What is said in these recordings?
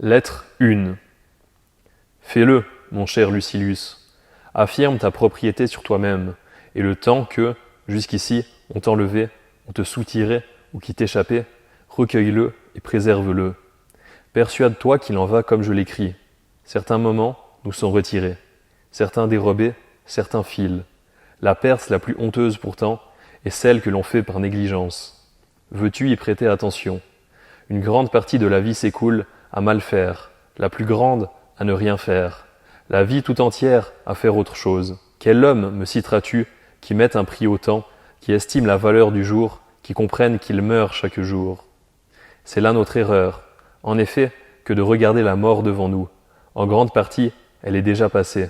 Lettre 1. Fais-le, mon cher Lucilius. Affirme ta propriété sur toi-même, et le temps que, jusqu'ici, on t'enlevait, on te soutirait ou qui t'échappait, recueille-le et préserve-le. Persuade-toi qu'il en va comme je l'écris. Certains moments nous sont retirés, certains dérobés, certains filent. La perte la plus honteuse pourtant est celle que l'on fait par négligence. Veux-tu y prêter attention? Une grande partie de la vie s'écoule à mal faire, la plus grande à ne rien faire, la vie tout entière à faire autre chose. Quel homme, me citeras-tu, qui mette un prix au temps, qui estime la valeur du jour, qui comprenne qu'il meurt chaque jour? C'est là notre erreur, en effet, que de regarder la mort devant nous. En grande partie, elle est déjà passée.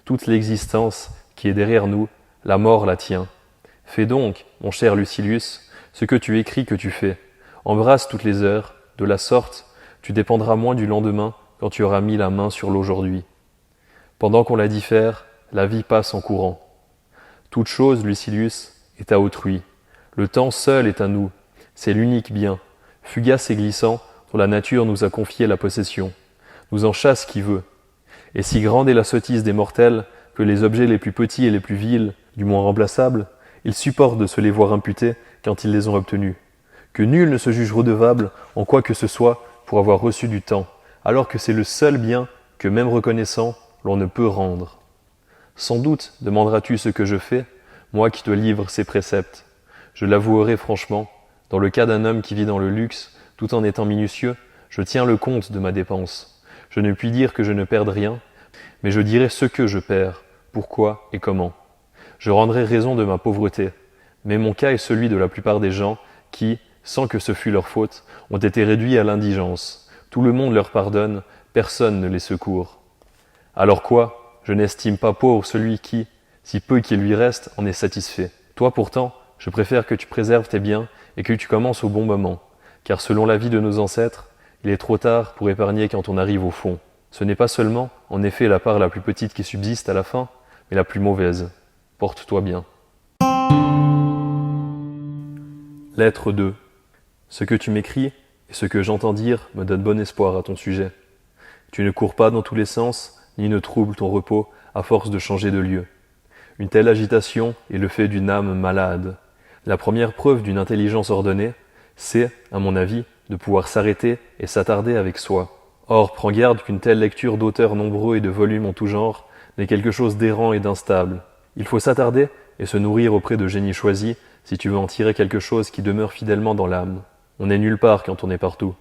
Toute l'existence qui est derrière nous, la mort la tient. Fais donc, mon cher Lucilius, ce que tu écris que tu fais. Embrasse toutes les heures, de la sorte, tu dépendras moins du lendemain quand tu auras mis la main sur l'aujourd'hui. Pendant qu'on la diffère, la vie passe en courant. Toute chose, Lucilius, est à autrui. Le temps seul est à nous. C'est l'unique bien, fugace et glissant, dont la nature nous a confié la possession. Nous en chasse qui veut. Et si grande est la sottise des mortels, que les objets les plus petits et les plus vils, du moins remplaçables, ils supportent de se les voir imputés quand ils les ont obtenus. Que nul ne se juge redevable en quoi que ce soit pour avoir reçu du temps, alors que c'est le seul bien que, même reconnaissant, l'on ne peut rendre. Sans doute demanderas-tu ce que je fais, moi qui te livre ces préceptes. Je l'avouerai franchement, dans le cas d'un homme qui vit dans le luxe, tout en étant minutieux, je tiens le compte de ma dépense. Je ne puis dire que je ne perde rien, mais je dirai ce que je perds, pourquoi et comment. Je rendrai raison de ma pauvreté, mais mon cas est celui de la plupart des gens qui, sans que ce fût leur faute, ont été réduits à l'indigence. Tout le monde leur pardonne, personne ne les secourt. Alors quoi? Je n'estime pas pauvre celui qui, si peu qu'il lui reste, en est satisfait. Toi pourtant, je préfère que tu préserves tes biens et que tu commences au bon moment, car selon l'avis de nos ancêtres, il est trop tard pour épargner quand on arrive au fond. Ce n'est pas seulement, en effet, la part la plus petite qui subsiste à la fin, mais la plus mauvaise. Porte-toi bien. Lettre 2. Ce que tu m'écris et ce que j'entends dire me donne bon espoir à ton sujet. Tu ne cours pas dans tous les sens, ni ne troubles ton repos à force de changer de lieu. Une telle agitation est le fait d'une âme malade. La première preuve d'une intelligence ordonnée, c'est, à mon avis, de pouvoir s'arrêter et s'attarder avec soi. Or, prends garde qu'une telle lecture d'auteurs nombreux et de volumes en tout genre n'est quelque chose d'errant et d'instable. Il faut s'attarder et se nourrir auprès de génies choisis si tu veux en tirer quelque chose qui demeure fidèlement dans l'âme. On n'est nulle part quand on est partout.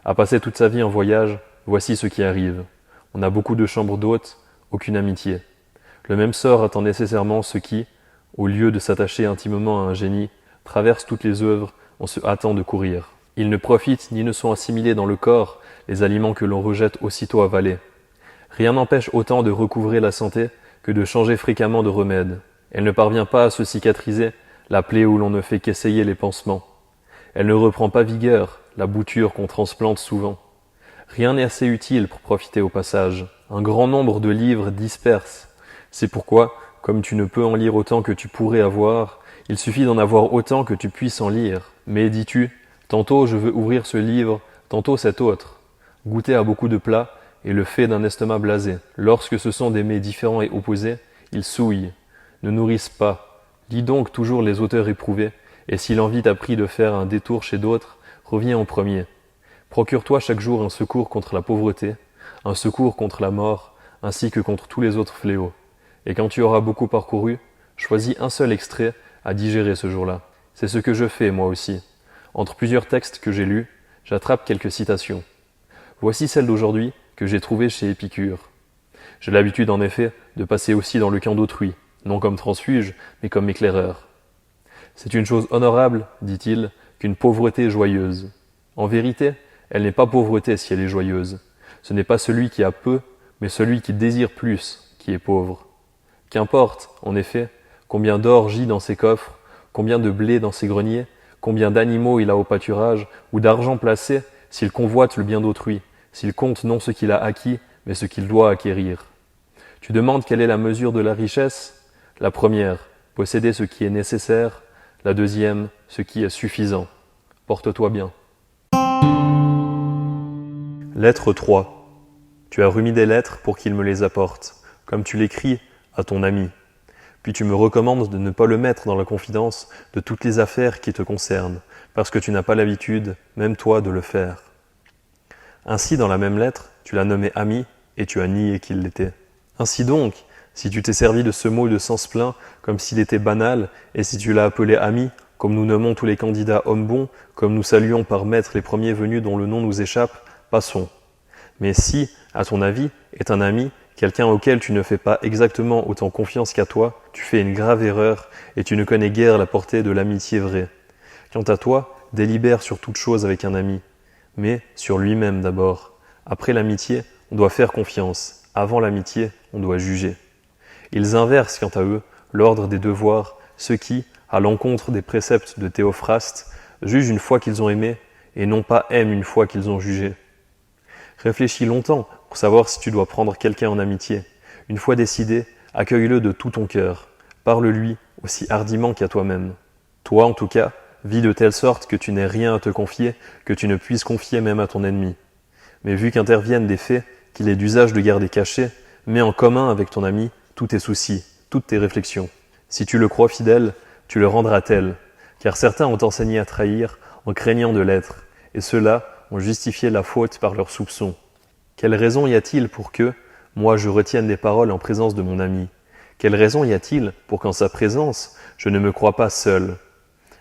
À passer toute sa vie en voyage, voici ce qui arrive. On a beaucoup de chambres d'hôtes, aucune amitié. Le même sort attend nécessairement ceux qui, au lieu de s'attacher intimement à un génie, traversent toutes les œuvres en se hâtant de courir. Ils ne profitent ni ne sont assimilés dans le corps les aliments que l'on rejette aussitôt avalés. Rien n'empêche autant de recouvrer la santé que de changer fréquemment de remède. Elle ne parvient pas à se cicatriser, la plaie où l'on ne fait qu'essayer les pansements. Elle ne reprend pas vigueur, la bouture qu'on transplante souvent. Rien n'est assez utile pour profiter au passage. Un grand nombre de livres dispersent. C'est pourquoi, comme tu ne peux en lire autant que tu pourrais avoir, il suffit d'en avoir autant que tu puisses en lire. Mais, dis-tu, tantôt je veux ouvrir ce livre, tantôt cet autre. Goûter à beaucoup de plats est le fait d'un estomac blasé. Lorsque ce sont des mets différents et opposés, ils souillent, ne nourrissent pas. Lis donc toujours les auteurs éprouvés, et si l'envie t'a pris de faire un détour chez d'autres, reviens au premier. Procure-toi chaque jour un secours contre la pauvreté, un secours contre la mort, ainsi que contre tous les autres fléaux. Et quand tu auras beaucoup parcouru, choisis un seul extrait à digérer ce jour-là. C'est ce que je fais, moi aussi. Entre plusieurs textes que j'ai lus, j'attrape quelques citations. Voici celle d'aujourd'hui que j'ai trouvée chez Épicure. J'ai l'habitude, en effet, de passer aussi dans le camp d'autrui, non comme transfuge, mais comme éclaireur. C'est une chose honorable, dit-il, qu'une pauvreté joyeuse. En vérité, elle n'est pas pauvreté si elle est joyeuse. Ce n'est pas celui qui a peu, mais celui qui désire plus, qui est pauvre. Qu'importe, en effet, combien d'or gît dans ses coffres, combien de blé dans ses greniers, combien d'animaux il a au pâturage, ou d'argent placé, s'il convoite le bien d'autrui, s'il compte non ce qu'il a acquis, mais ce qu'il doit acquérir. Tu demandes quelle est la mesure de la richesse? La première, posséder ce qui est nécessaire. La deuxième, ce qui est suffisant. Porte-toi bien. Lettre 3. Tu as remis des lettres pour qu'il me les apporte, comme tu l'écris à ton ami. Puis tu me recommandes de ne pas le mettre dans la confidence de toutes les affaires qui te concernent, parce que tu n'as pas l'habitude, même toi, de le faire. Ainsi, dans la même lettre, tu l'as nommé ami et tu as nié qu'il l'était. Ainsi donc, si tu t'es servi de ce mot de sens plein comme s'il était banal, et si tu l'as appelé ami, comme nous nommons tous les candidats hommes bons, comme nous saluons par maître les premiers venus dont le nom nous échappe, passons. Mais si, à ton avis, est un ami, quelqu'un auquel tu ne fais pas exactement autant confiance qu'à toi, tu fais une grave erreur et tu ne connais guère la portée de l'amitié vraie. Quant à toi, délibère sur toute chose avec un ami, mais sur lui-même d'abord. Après l'amitié, on doit faire confiance. Avant l'amitié, on doit juger. Ils inversent, quant à eux, l'ordre des devoirs, ceux qui, à l'encontre des préceptes de Théophraste, jugent une fois qu'ils ont aimé et non pas aiment une fois qu'ils ont jugé. Réfléchis longtemps pour savoir si tu dois prendre quelqu'un en amitié. Une fois décidé, accueille-le de tout ton cœur. Parle-lui aussi hardiment qu'à toi-même. Toi, en tout cas, vis de telle sorte que tu n'aies rien à te confier, que tu ne puisses confier même à ton ennemi. Mais vu qu'interviennent des faits qu'il est d'usage de garder cachés, mets en commun avec ton ami tous tes soucis, toutes tes réflexions. Si tu le crois fidèle, tu le rendras tel, car certains ont enseigné à trahir en craignant de l'être, et ceux-là ont justifié la faute par leurs soupçons. Quelle raison y a-t-il pour que, moi, je retienne des paroles en présence de mon ami? Quelle raison y a-t-il pour qu'en sa présence, je ne me croie pas seul?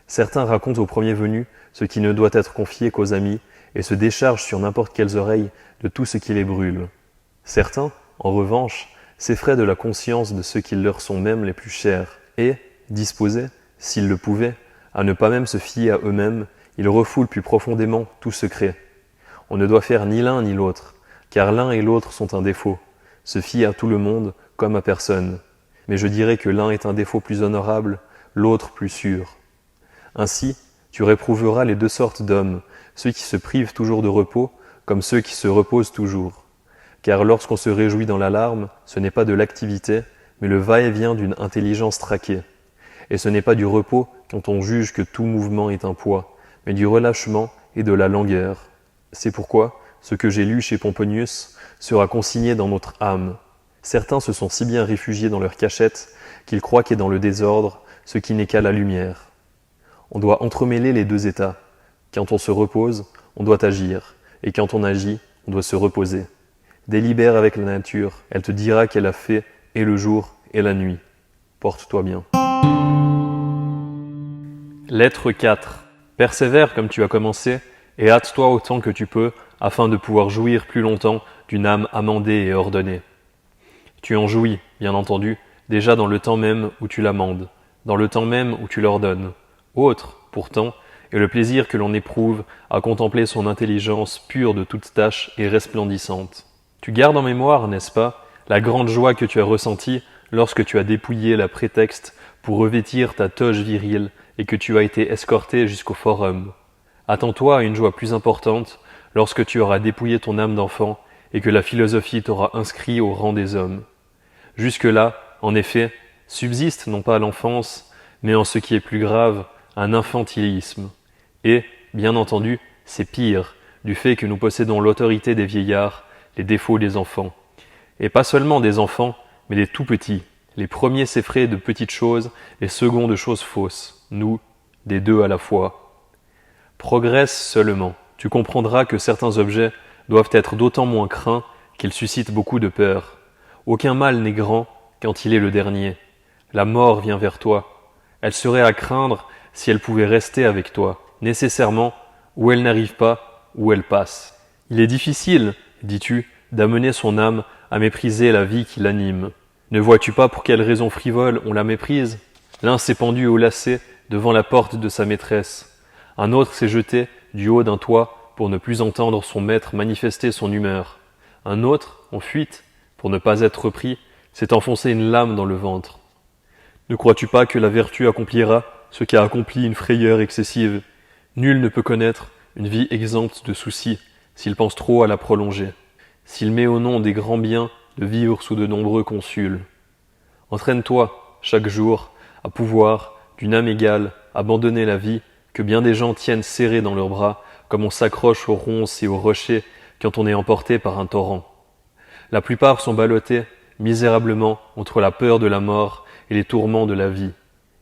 Certains racontent aux premiers venus ce qui ne doit être confié qu'aux amis et se déchargent sur n'importe quelles oreilles de tout ce qui les brûle. Certains, en revanche, s'effraient de la conscience de ceux qui leur sont même les plus chers et, disposés, s'ils le pouvaient, à ne pas même se fier à eux-mêmes, ils refoulent plus profondément tout secret. On ne doit faire ni l'un ni l'autre, car l'un et l'autre sont un défaut, se fier à tout le monde comme à personne. Mais je dirais que l'un est un défaut plus honorable, l'autre plus sûr. Ainsi, tu réprouveras les deux sortes d'hommes, ceux qui se privent toujours de repos, comme ceux qui se reposent toujours. Car lorsqu'on se réjouit dans l'alarme, ce n'est pas de l'activité, mais le va-et-vient d'une intelligence traquée. Et ce n'est pas du repos quand on juge que tout mouvement est un poids, mais du relâchement et de la langueur. C'est pourquoi ce que j'ai lu chez Pomponius sera consigné dans notre âme. Certains se sont si bien réfugiés dans leur cachette qu'ils croient qu'est dans le désordre ce qui n'est qu'à la lumière. On doit entremêler les deux états. Quand on se repose, on doit agir, et quand on agit, on doit se reposer. Délibère avec la nature, elle te dira qu'elle a fait et le jour et la nuit. Porte-toi bien. Lettre 4. Persévère comme tu as commencé, et hâte-toi autant que tu peux, afin de pouvoir jouir plus longtemps d'une âme amendée et ordonnée. Tu en jouis, bien entendu, déjà dans le temps même où tu l'amendes, dans le temps même où tu l'ordonnes. Autre, pourtant, est le plaisir que l'on éprouve à contempler son intelligence pure de toute tâche et resplendissante. Tu gardes en mémoire, n'est-ce pas, la grande joie que tu as ressentie lorsque tu as dépouillé la prétexte pour revêtir ta toge virile et que tu as été escorté jusqu'au forum. Attends-toi à une joie plus importante lorsque tu auras dépouillé ton âme d'enfant et que la philosophie t'aura inscrit au rang des hommes. Jusque-là, en effet, subsiste non pas l'enfance, mais en ce qui est plus grave, un infantilisme. Et, bien entendu, c'est pire, du fait que nous possédons l'autorité des vieillards, les défauts des enfants. Et pas seulement des enfants, mais des tout-petits. Les premiers s'effraient de petites choses, les seconds de choses fausses. Nous, des deux à la fois. Progresse seulement. Tu comprendras que certains objets doivent être d'autant moins craints qu'ils suscitent beaucoup de peur. Aucun mal n'est grand quand il est le dernier. La mort vient vers toi. Elle serait à craindre si elle pouvait rester avec toi. Nécessairement, où elle n'arrive pas, où elle passe. Il est difficile, dis-tu, d'amener son âme à mépriser la vie qui l'anime. Ne vois-tu pas pour quelle raison frivole on la méprise? L'un s'est pendu au lacet devant la porte de sa maîtresse. Un autre s'est jeté du haut d'un toit pour ne plus entendre son maître manifester son humeur. Un autre, en fuite, pour ne pas être repris, s'est enfoncé une lame dans le ventre. Ne crois-tu pas que la vertu accomplira ce qu'a accompli une frayeur excessive? Nul ne peut connaître une vie exempte de soucis s'il pense trop à la prolonger, s'il met au nom des grands biens de vivre sous de nombreux consuls. Entraîne-toi, chaque jour, à pouvoir, d'une âme égale, abandonner la vie que bien des gens tiennent serrée dans leurs bras, comme on s'accroche aux ronces et aux rochers quand on est emporté par un torrent. La plupart sont ballottés misérablement entre la peur de la mort et les tourments de la vie,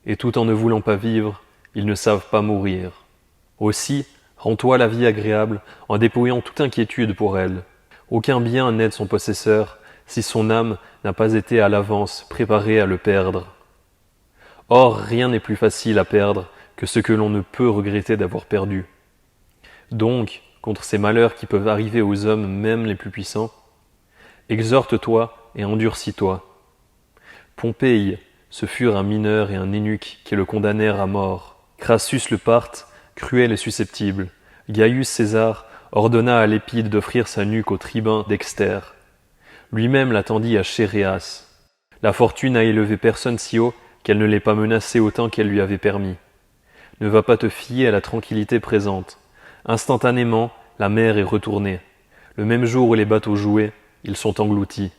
et tout en ne voulant pas vivre, ils ne savent pas mourir. Aussi, rends-toi la vie agréable en dépouillant toute inquiétude pour elle. Aucun bien n'aide son possesseur si son âme n'a pas été à l'avance préparée à le perdre. Or, rien n'est plus facile à perdre que ce que l'on ne peut regretter d'avoir perdu. Donc, contre ces malheurs qui peuvent arriver aux hommes même les plus puissants, exhorte-toi et endurcis-toi. Pompéi, ce furent un mineur et un eunuque qui le condamnèrent à mort. Crassus le Parthe, cruel et susceptible. Gaius César ordonna à Lépide d'offrir sa nuque au tribun Dexter. Lui-même l'attendit à Chéréas. La fortune a élevé personne si haut qu'elle ne l'ait pas menacé autant qu'elle lui avait permis. Ne va pas te fier à la tranquillité présente. Instantanément, la mer est retournée. Le même jour où les bateaux jouaient, ils sont engloutis.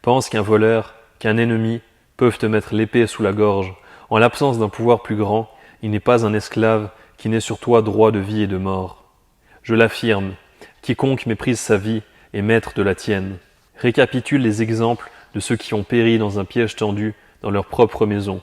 Pense qu'un voleur, qu'un ennemi peuvent te mettre l'épée sous la gorge. En l'absence d'un pouvoir plus grand, il n'est pas un esclave qui n'ait sur toi droit de vie et de mort. Je l'affirme, quiconque méprise sa vie est maître de la tienne. Récapitule les exemples de ceux qui ont péri dans un piège tendu dans leur propre maison,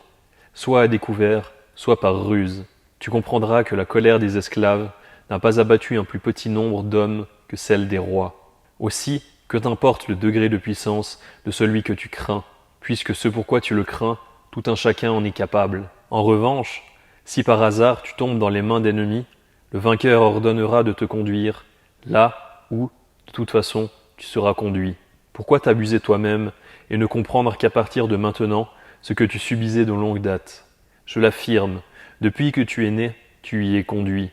soit à découvert, soit par ruse. Tu comprendras que la colère des esclaves n'a pas abattu un plus petit nombre d'hommes que celle des rois. Aussi, que t'importe le degré de puissance de celui que tu crains, puisque ce pourquoi tu le crains, tout un chacun en est capable. En revanche, si par hasard tu tombes dans les mains d'ennemis, le vainqueur ordonnera de te conduire là où, de toute façon, tu seras conduit. Pourquoi t'abuser toi-même et ne comprendre qu'à partir de maintenant ce que tu subissais de longue date? Je l'affirme, depuis que tu es né, tu y es conduit.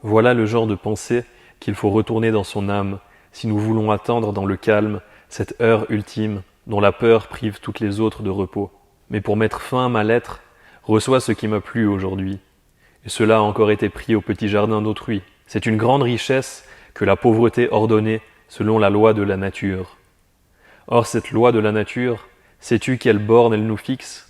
Voilà le genre de pensée qu'il faut retourner dans son âme si nous voulons attendre dans le calme cette heure ultime dont la peur prive toutes les autres de repos. Mais pour mettre fin à ma lettre, reçois ce qui m'a plu aujourd'hui. Et cela a encore été pris au petit jardin d'autrui. C'est une grande richesse que la pauvreté ordonnée selon la loi de la nature. Or cette loi de la nature, sais-tu quelle borne elle nous fixe?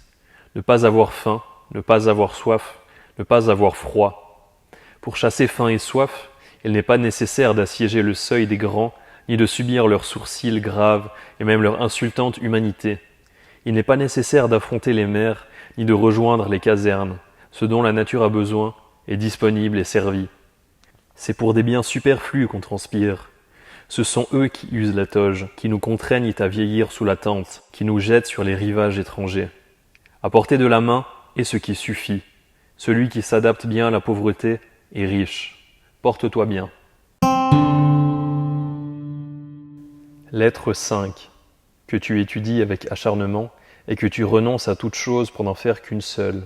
Ne pas avoir faim, ne pas avoir soif, ne pas avoir froid. Pour chasser faim et soif, il n'est pas nécessaire d'assiéger le seuil des grands, ni de subir leurs sourcils graves et même leur insultante humanité. Il n'est pas nécessaire d'affronter les mers, ni de rejoindre les casernes. Ce dont la nature a besoin est disponible et servi. C'est pour des biens superflus qu'on transpire. Ce sont eux qui usent la toge, qui nous contraignent à vieillir sous la tente, qui nous jettent sur les rivages étrangers. À portée de la main est ce qui suffit. Celui qui s'adapte bien à la pauvreté est riche. Porte-toi bien. Lettre 5. Que tu étudies avec acharnement et que tu renonces à toute chose pour n'en faire qu'une seule.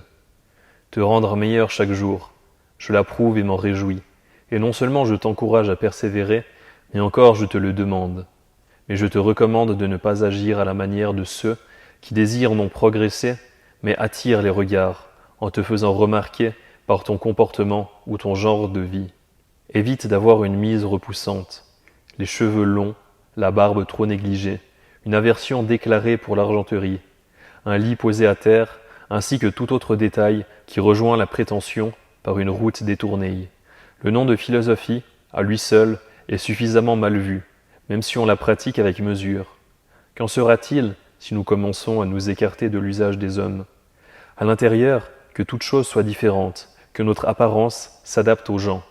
Te rendre meilleur chaque jour. Je l'approuve et m'en réjouis. Et non seulement je t'encourage à persévérer, mais encore je te le demande. Mais je te recommande de ne pas agir à la manière de ceux qui désirent non progresser, mais attirent les regards, en te faisant remarquer par ton comportement ou ton genre de vie. Évite d'avoir une mise repoussante, les cheveux longs, la barbe trop négligée, une aversion déclarée pour l'argenterie, un lit posé à terre, ainsi que tout autre détail qui rejoint la prétention par une route détournée. Le nom de philosophie, à lui seul, est suffisamment mal vu, même si on la pratique avec mesure. Qu'en sera-t-il si nous commençons à nous écarter de l'usage des hommes? À l'intérieur, que toute chose soit différente, que notre apparence s'adapte aux gens,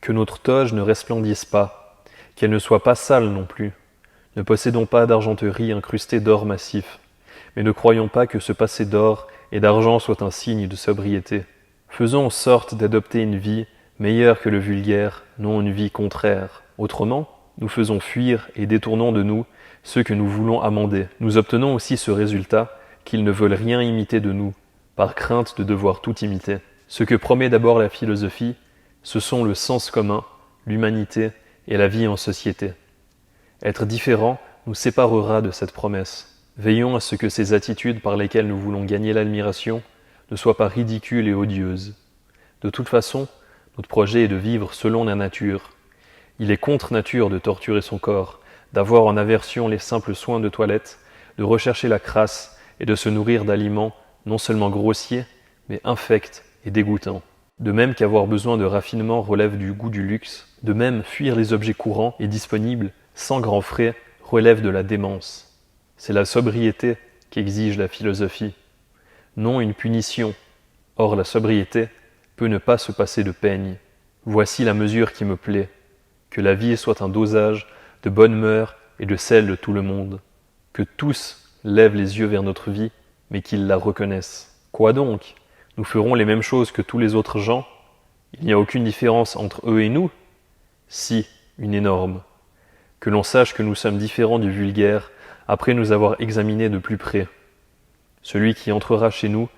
que notre toge ne resplendisse pas, qu'elle ne soit pas sale non plus. Ne possédons pas d'argenterie incrustée d'or massif, mais ne croyons pas que ce passé d'or et d'argent soit un signe de sobriété. Faisons en sorte d'adopter une vie meilleure que le vulgaire, non une vie contraire. Autrement, nous faisons fuir et détournons de nous ceux que nous voulons amender. Nous obtenons aussi ce résultat qu'ils ne veulent rien imiter de nous, par crainte de devoir tout imiter. Ce que promet d'abord la philosophie, ce sont le sens commun, l'humanité et la vie en société. Être différent nous séparera de cette promesse. Veillons à ce que ces attitudes par lesquelles nous voulons gagner l'admiration ne soient pas ridicules et odieuses. De toute façon, notre projet est de vivre selon la nature. Il est contre nature de torturer son corps, d'avoir en aversion les simples soins de toilette, de rechercher la crasse et de se nourrir d'aliments non seulement grossiers, mais infects et dégoûtants. De même qu'avoir besoin de raffinement relève du goût du luxe, de même fuir les objets courants et disponibles sans grands frais, relève de la démence. C'est la sobriété qu'exige la philosophie, non une punition. Or la sobriété peut ne pas se passer de peigne. Voici la mesure qui me plaît, que la vie soit un dosage de bonnes mœurs et de celle de tout le monde, que tous lèvent les yeux vers notre vie, mais qu'ils la reconnaissent. Quoi donc? Nous ferons les mêmes choses que tous les autres gens? Il n'y a aucune différence entre eux et nous? Si, une énorme. Que l'on sache que nous sommes différents du vulgaire après nous avoir examinés de plus près. Celui qui entrera chez nous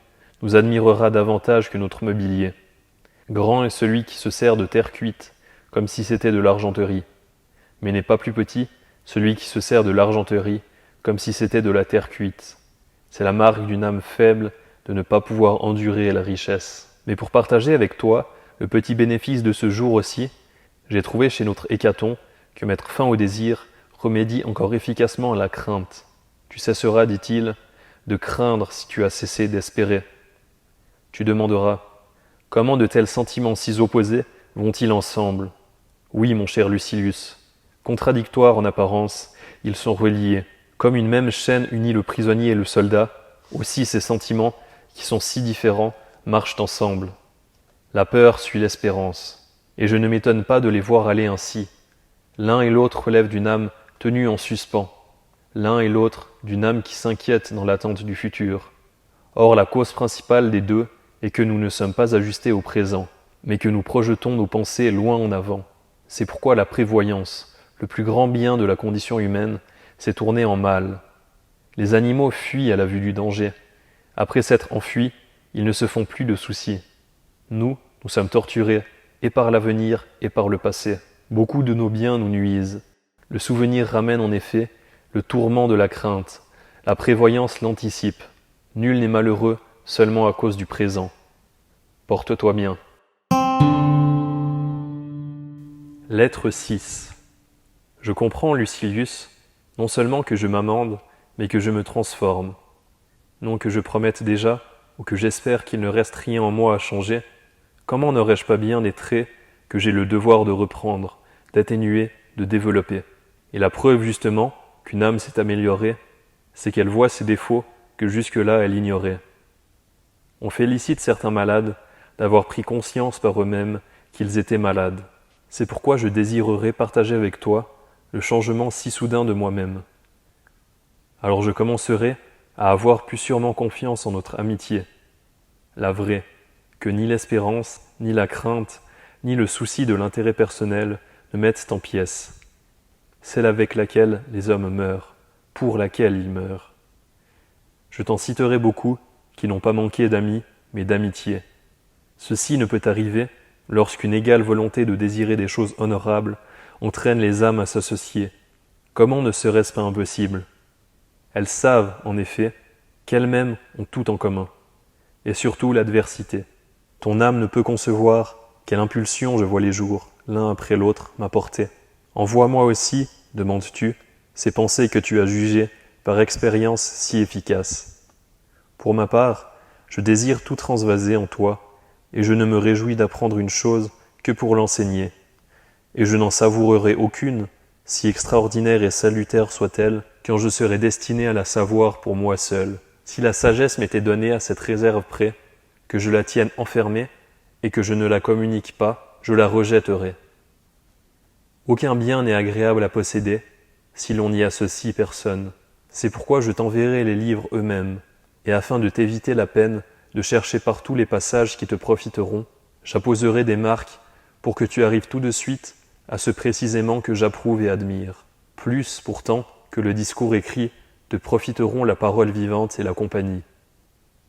nous admirera davantage que notre mobilier. Grand est celui qui se sert de terre cuite, comme si c'était de l'argenterie. Mais n'est pas plus petit celui qui se sert de l'argenterie, comme si c'était de la terre cuite. C'est la marque d'une âme faible de ne pas pouvoir endurer la richesse. Mais pour partager avec toi le petit bénéfice de ce jour aussi, j'ai trouvé chez notre Hécaton que mettre fin au désir remédie encore efficacement à la crainte. Tu cesseras, dit-il, de craindre si tu as cessé d'espérer. Tu demanderas, comment de tels sentiments si opposés vont-ils ensemble? Oui, mon cher Lucilius, contradictoires en apparence, ils sont reliés. Comme une même chaîne unit le prisonnier et le soldat, aussi ces sentiments, qui sont si différents, marchent ensemble. La peur suit l'espérance, et je ne m'étonne pas de les voir aller ainsi. L'un et l'autre relèvent d'une âme tenue en suspens, l'un et l'autre d'une âme qui s'inquiète dans l'attente du futur. Or la cause principale des deux est que nous ne sommes pas ajustés au présent, mais que nous projetons nos pensées loin en avant. C'est pourquoi la prévoyance, le plus grand bien de la condition humaine, s'est tournée en mal. Les animaux fuient à la vue du danger. Après s'être enfuis, ils ne se font plus de soucis. Nous sommes torturés, et par l'avenir et par le passé. Beaucoup de nos biens nous nuisent. Le souvenir ramène en effet le tourment de la crainte. La prévoyance l'anticipe. Nul n'est malheureux seulement à cause du présent. Porte-toi bien. Lettre 6. Je comprends, Lucilius, non seulement que je m'amende, mais que je me transforme. Non que je promette déjà, ou que j'espère qu'il ne reste rien en moi à changer. Comment n'aurais-je pas bien des traits que j'ai le devoir de reprendre, d'atténuer, de développer? Et la preuve justement qu'une âme s'est améliorée, c'est qu'elle voit ses défauts que jusque-là elle ignorait. On félicite certains malades d'avoir pris conscience par eux-mêmes qu'ils étaient malades. C'est pourquoi je désirerais partager avec toi le changement si soudain de moi-même. Alors je commencerai à avoir plus sûrement confiance en notre amitié, la vraie, que ni l'espérance, ni la crainte, ni le souci de l'intérêt personnel ne mettent en pièces. Celle avec laquelle les hommes meurent, pour laquelle ils meurent. Je t'en citerai beaucoup qui n'ont pas manqué d'amis, mais d'amitié. Ceci ne peut arriver lorsqu'une égale volonté de désirer des choses honorables entraîne les âmes à s'associer. Comment ne serait-ce pas impossible? Elles savent, en effet, qu'elles-mêmes ont tout en commun, et surtout l'adversité. Ton âme ne peut concevoir quelle impulsion je vois les jours, l'un après l'autre, m'apporter. Envoie-moi aussi, demandes-tu, ces pensées que tu as jugées par expérience si efficaces. Pour ma part, je désire tout transvaser en toi, et je ne me réjouis d'apprendre une chose que pour l'enseigner. Et je n'en savourerai aucune, si extraordinaire et salutaire soit-elle, quand je serai destiné à la savoir pour moi seul. Si la sagesse m'était donnée à cette réserve près, que je la tienne enfermée, et que je ne la communique pas, je la rejetterai. Aucun bien n'est agréable à posséder, si l'on n'y associe personne. C'est pourquoi je t'enverrai les livres eux-mêmes, et afin de t'éviter la peine de chercher partout les passages qui te profiteront, j'apposerai des marques pour que tu arrives tout de suite à ce précisément que j'approuve et admire. Plus, pourtant, que le discours écrit, te profiteront la parole vivante et la compagnie.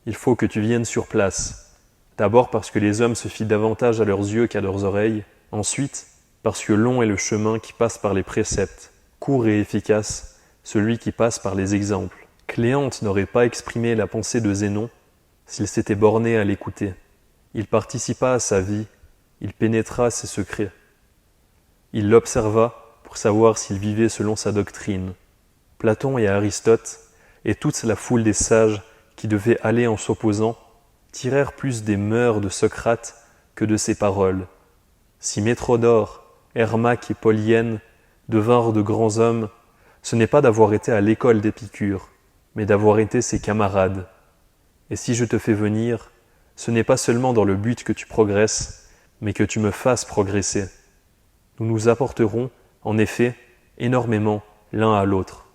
Il faut que tu viennes sur place, d'abord parce que les hommes se fient davantage à leurs yeux qu'à leurs oreilles, ensuite parce que long est le chemin qui passe par les préceptes, court et efficace, celui qui passe par les exemples. Cléante n'aurait pas exprimé la pensée de Zénon s'il s'était borné à l'écouter. Il participa à sa vie, il pénétra ses secrets. Il l'observa pour savoir s'il vivait selon sa doctrine. Platon et Aristote, et toute la foule des sages qui devaient aller en s'opposant, tirèrent plus des mœurs de Socrate que de ses paroles. Si Métrodore, Hermaque et Polyène devinrent de grands hommes, ce n'est pas d'avoir été à l'école d'Épicure, mais d'avoir été ses camarades. Et si je te fais venir, ce n'est pas seulement dans le but que tu progresses, mais que tu me fasses progresser. Nous nous apporterons, en effet, énormément l'un à l'autre.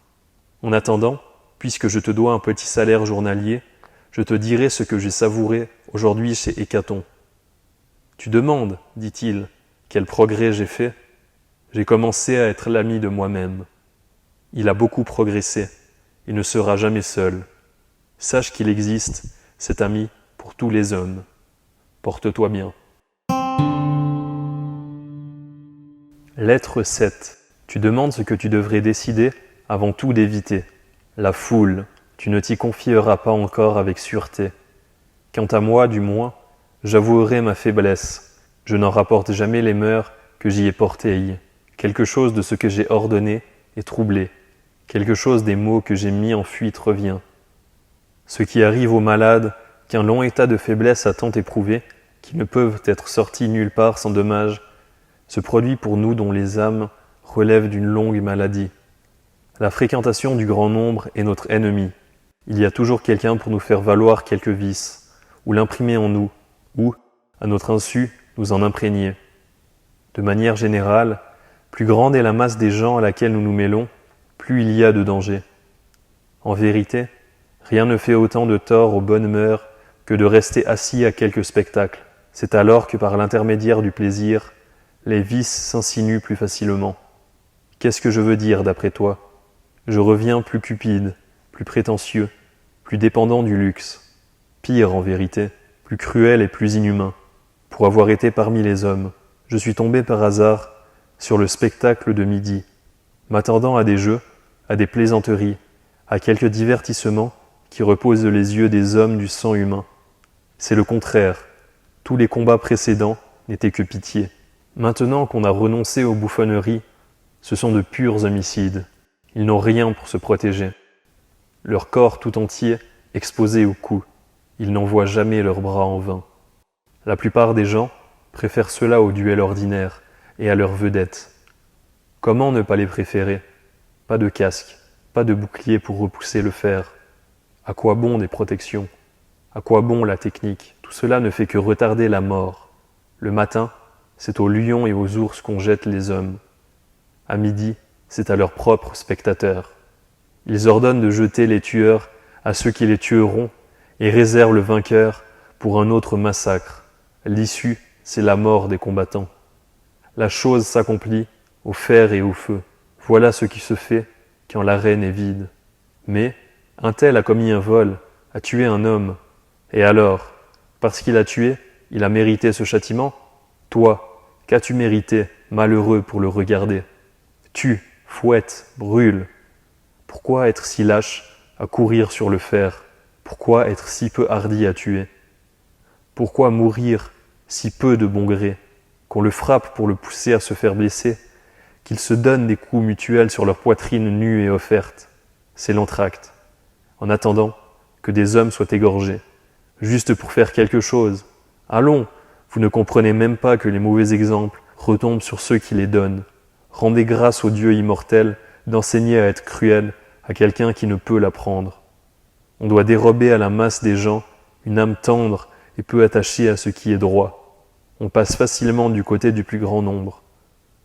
En attendant, puisque je te dois un petit salaire journalier, je te dirai ce que j'ai savouré aujourd'hui chez Hécaton. Tu demandes, dit-il, quel progrès j'ai fait. J'ai commencé à être l'ami de moi-même. Il a beaucoup progressé, il ne sera jamais seul. Sache qu'il existe, cet ami, pour tous les hommes. Porte-toi bien. Lettre 7. Tu demandes ce que tu devrais décider avant tout d'éviter. La foule, tu ne t'y confieras pas encore avec sûreté. Quant à moi, du moins, j'avouerai ma faiblesse. Je n'en rapporte jamais les mœurs que j'y ai portées. Quelque chose de ce que j'ai ordonné est troublé. Quelque chose des maux que j'ai mis en fuite revient. Ce qui arrive aux malades, qu'un long état de faiblesse a tant éprouvé, qu'ils ne peuvent être sortis nulle part sans dommage, se produit pour nous dont les âmes relèvent d'une longue maladie. La fréquentation du grand nombre est notre ennemi. Il y a toujours quelqu'un pour nous faire valoir quelques vices, ou l'imprimer en nous, ou, à notre insu, nous en imprégner. De manière générale, plus grande est la masse des gens à laquelle nous nous mêlons, plus il y a de danger. En vérité, rien ne fait autant de tort aux bonnes mœurs que de rester assis à quelque spectacle. C'est alors que par l'intermédiaire du plaisir, les vices s'insinuent plus facilement. Qu'est-ce que je veux dire d'après toi ? Je reviens plus cupide, plus prétentieux, plus dépendant du luxe. Pire en vérité, plus cruel et plus inhumain. Pour avoir été parmi les hommes, je suis tombé par hasard sur le spectacle de midi, m'attendant à des jeux, à des plaisanteries, à quelques divertissements qui reposent les yeux des hommes du sang humain. C'est le contraire. Tous les combats précédents n'étaient que pitié. Maintenant qu'on a renoncé aux bouffonneries, ce sont de purs homicides. Ils n'ont rien pour se protéger. Leur corps tout entier exposé aux coups. Ils n'envoient jamais leurs bras en vain. La plupart des gens préfèrent cela au duel ordinaire et à leurs vedettes. Comment ne pas les préférer ? Pas de casque, pas de bouclier pour repousser le fer. À quoi bon des protections ? À quoi bon la technique ? Tout cela ne fait que retarder la mort. Le matin, c'est aux lions et aux ours qu'on jette les hommes. À midi, c'est à leurs propres spectateurs. Ils ordonnent de jeter les tueurs à ceux qui les tueront et réservent le vainqueur pour un autre massacre. L'issue, c'est la mort des combattants. La chose s'accomplit au fer et au feu. Voilà ce qui se fait quand l'arène est vide. Mais un tel a commis un vol, a tué un homme. Et alors, parce qu'il a tué, il a mérité ce châtiment ? Toi, qu'as-tu mérité, malheureux pour le regarder ? Tue, fouette, brûle. Pourquoi être si lâche à courir sur le fer ? Pourquoi être si peu hardi à tuer ? Pourquoi mourir si peu de bon gré ? Qu'on le frappe pour le pousser à se faire blesser, qu'ils se donnent des coups mutuels sur leur poitrine nue et offerte. C'est l'entracte. En attendant que des hommes soient égorgés, juste pour faire quelque chose. Allons, vous ne comprenez même pas que les mauvais exemples retombent sur ceux qui les donnent. Rendez grâce au Dieu immortel d'enseigner à être cruel à quelqu'un qui ne peut l'apprendre. On doit dérober à la masse des gens une âme tendre et peu attachée à ce qui est droit. On passe facilement du côté du plus grand nombre.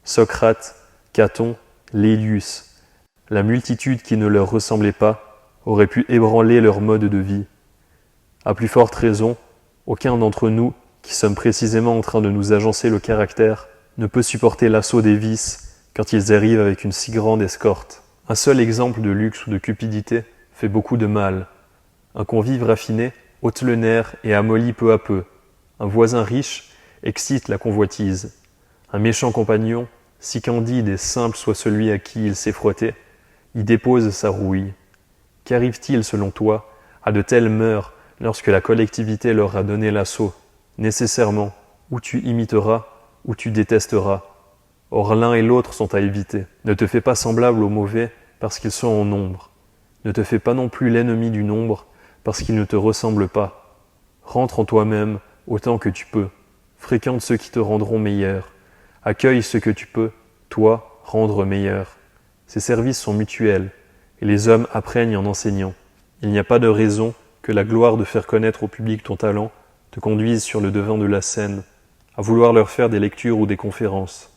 Socrate, Caton, Lélius, la multitude qui ne leur ressemblait pas aurait pu ébranler leur mode de vie. À plus forte raison, aucun d'entre nous, qui sommes précisément en train de nous agencer le caractère, ne peut supporter l'assaut des vices quand ils arrivent avec une si grande escorte. Un seul exemple de luxe ou de cupidité fait beaucoup de mal. Un convive raffiné ôte le nerf et amollit peu à peu. Un voisin riche excite la convoitise. Un méchant compagnon, si candide et simple soit celui à qui il s'est frotté, y dépose sa rouille. Qu'arrive-t-il, selon toi, à de telles mœurs lorsque la collectivité leur a donné l'assaut ? Nécessairement, ou tu imiteras, ou tu détesteras. Or l'un et l'autre sont à éviter. Ne te fais pas semblable aux mauvais parce qu'ils sont en nombre. Ne te fais pas non plus l'ennemi du nombre parce qu'ils ne te ressemblent pas. Rentre en toi-même autant que tu peux. Fréquente ceux qui te rendront meilleur. Accueille ce que tu peux, toi, rendre meilleur. Ces services sont mutuels, et les hommes apprennent en enseignant. Il n'y a pas de raison que la gloire de faire connaître au public ton talent te conduise sur le devant de la scène, à vouloir leur faire des lectures ou des conférences.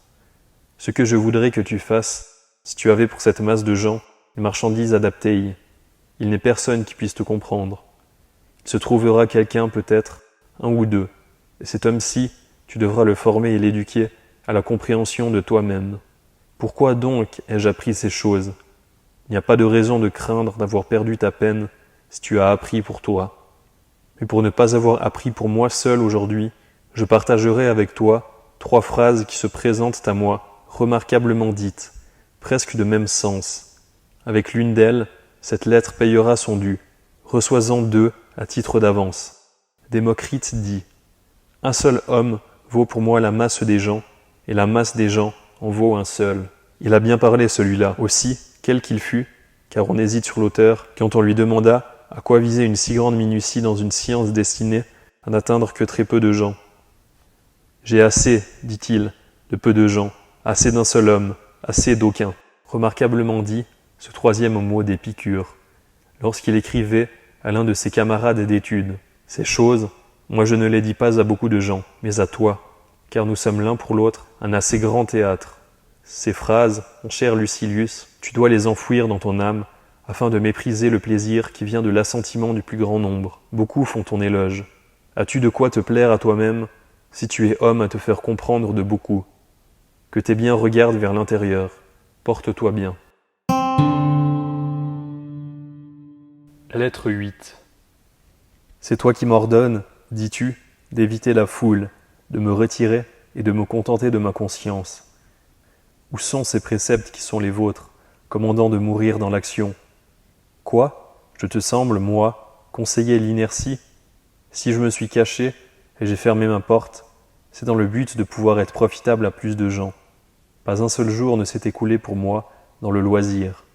Ce que je voudrais que tu fasses, si tu avais pour cette masse de gens une marchandise adaptée, il n'est personne qui puisse te comprendre. Il se trouvera quelqu'un peut-être, un ou deux, et cet homme-ci, tu devras le former et l'éduquer à la compréhension de toi-même. Pourquoi donc ai-je appris ces choses ? Il n'y a pas de raison de craindre d'avoir perdu ta peine si tu as appris pour toi. Mais pour ne pas avoir appris pour moi seul aujourd'hui, je partagerai avec toi 3 phrases qui se présentent à moi, remarquablement dites, presque de même sens. Avec l'une d'elles, cette lettre payera son dû. Reçois-en 2 à titre d'avance. Démocrite dit « Un seul homme vaut pour moi la masse des gens, et la masse des gens en vaut un seul. » Il a bien parlé celui-là, aussi, quel qu'il fût, car on hésite sur l'auteur, quand on lui demanda à quoi visait une si grande minutie dans une science destinée à n'atteindre que très peu de gens. « J'ai assez, dit-il, de peu de gens, assez d'un seul homme, assez d'aucun. » Remarquablement dit, ce 3e mot d'Épicure, lorsqu'il écrivait à l'un de ses camarades d'études. Ces choses, moi je ne les dis pas à beaucoup de gens, mais à toi, car nous sommes l'un pour l'autre un assez grand théâtre. Ces phrases, mon cher Lucilius, tu dois les enfouir dans ton âme, afin de mépriser le plaisir qui vient de l'assentiment du plus grand nombre. Beaucoup font ton éloge. As-tu de quoi te plaire à toi-même, si tu es homme à te faire comprendre de beaucoup? Que tes biens regardent vers l'intérieur. Porte-toi bien. Lettre 8. C'est toi qui m'ordonnes, dis-tu, d'éviter la foule, de me retirer et de me contenter de ma conscience. Où sont ces préceptes qui sont les vôtres, commandant de mourir dans l'action? Quoi? Je te semble, moi, conseiller l'inertie? Si je me suis caché et j'ai fermé ma porte, c'est dans le but de pouvoir être profitable à plus de gens. Pas un seul jour ne s'est écoulé pour moi dans le loisir.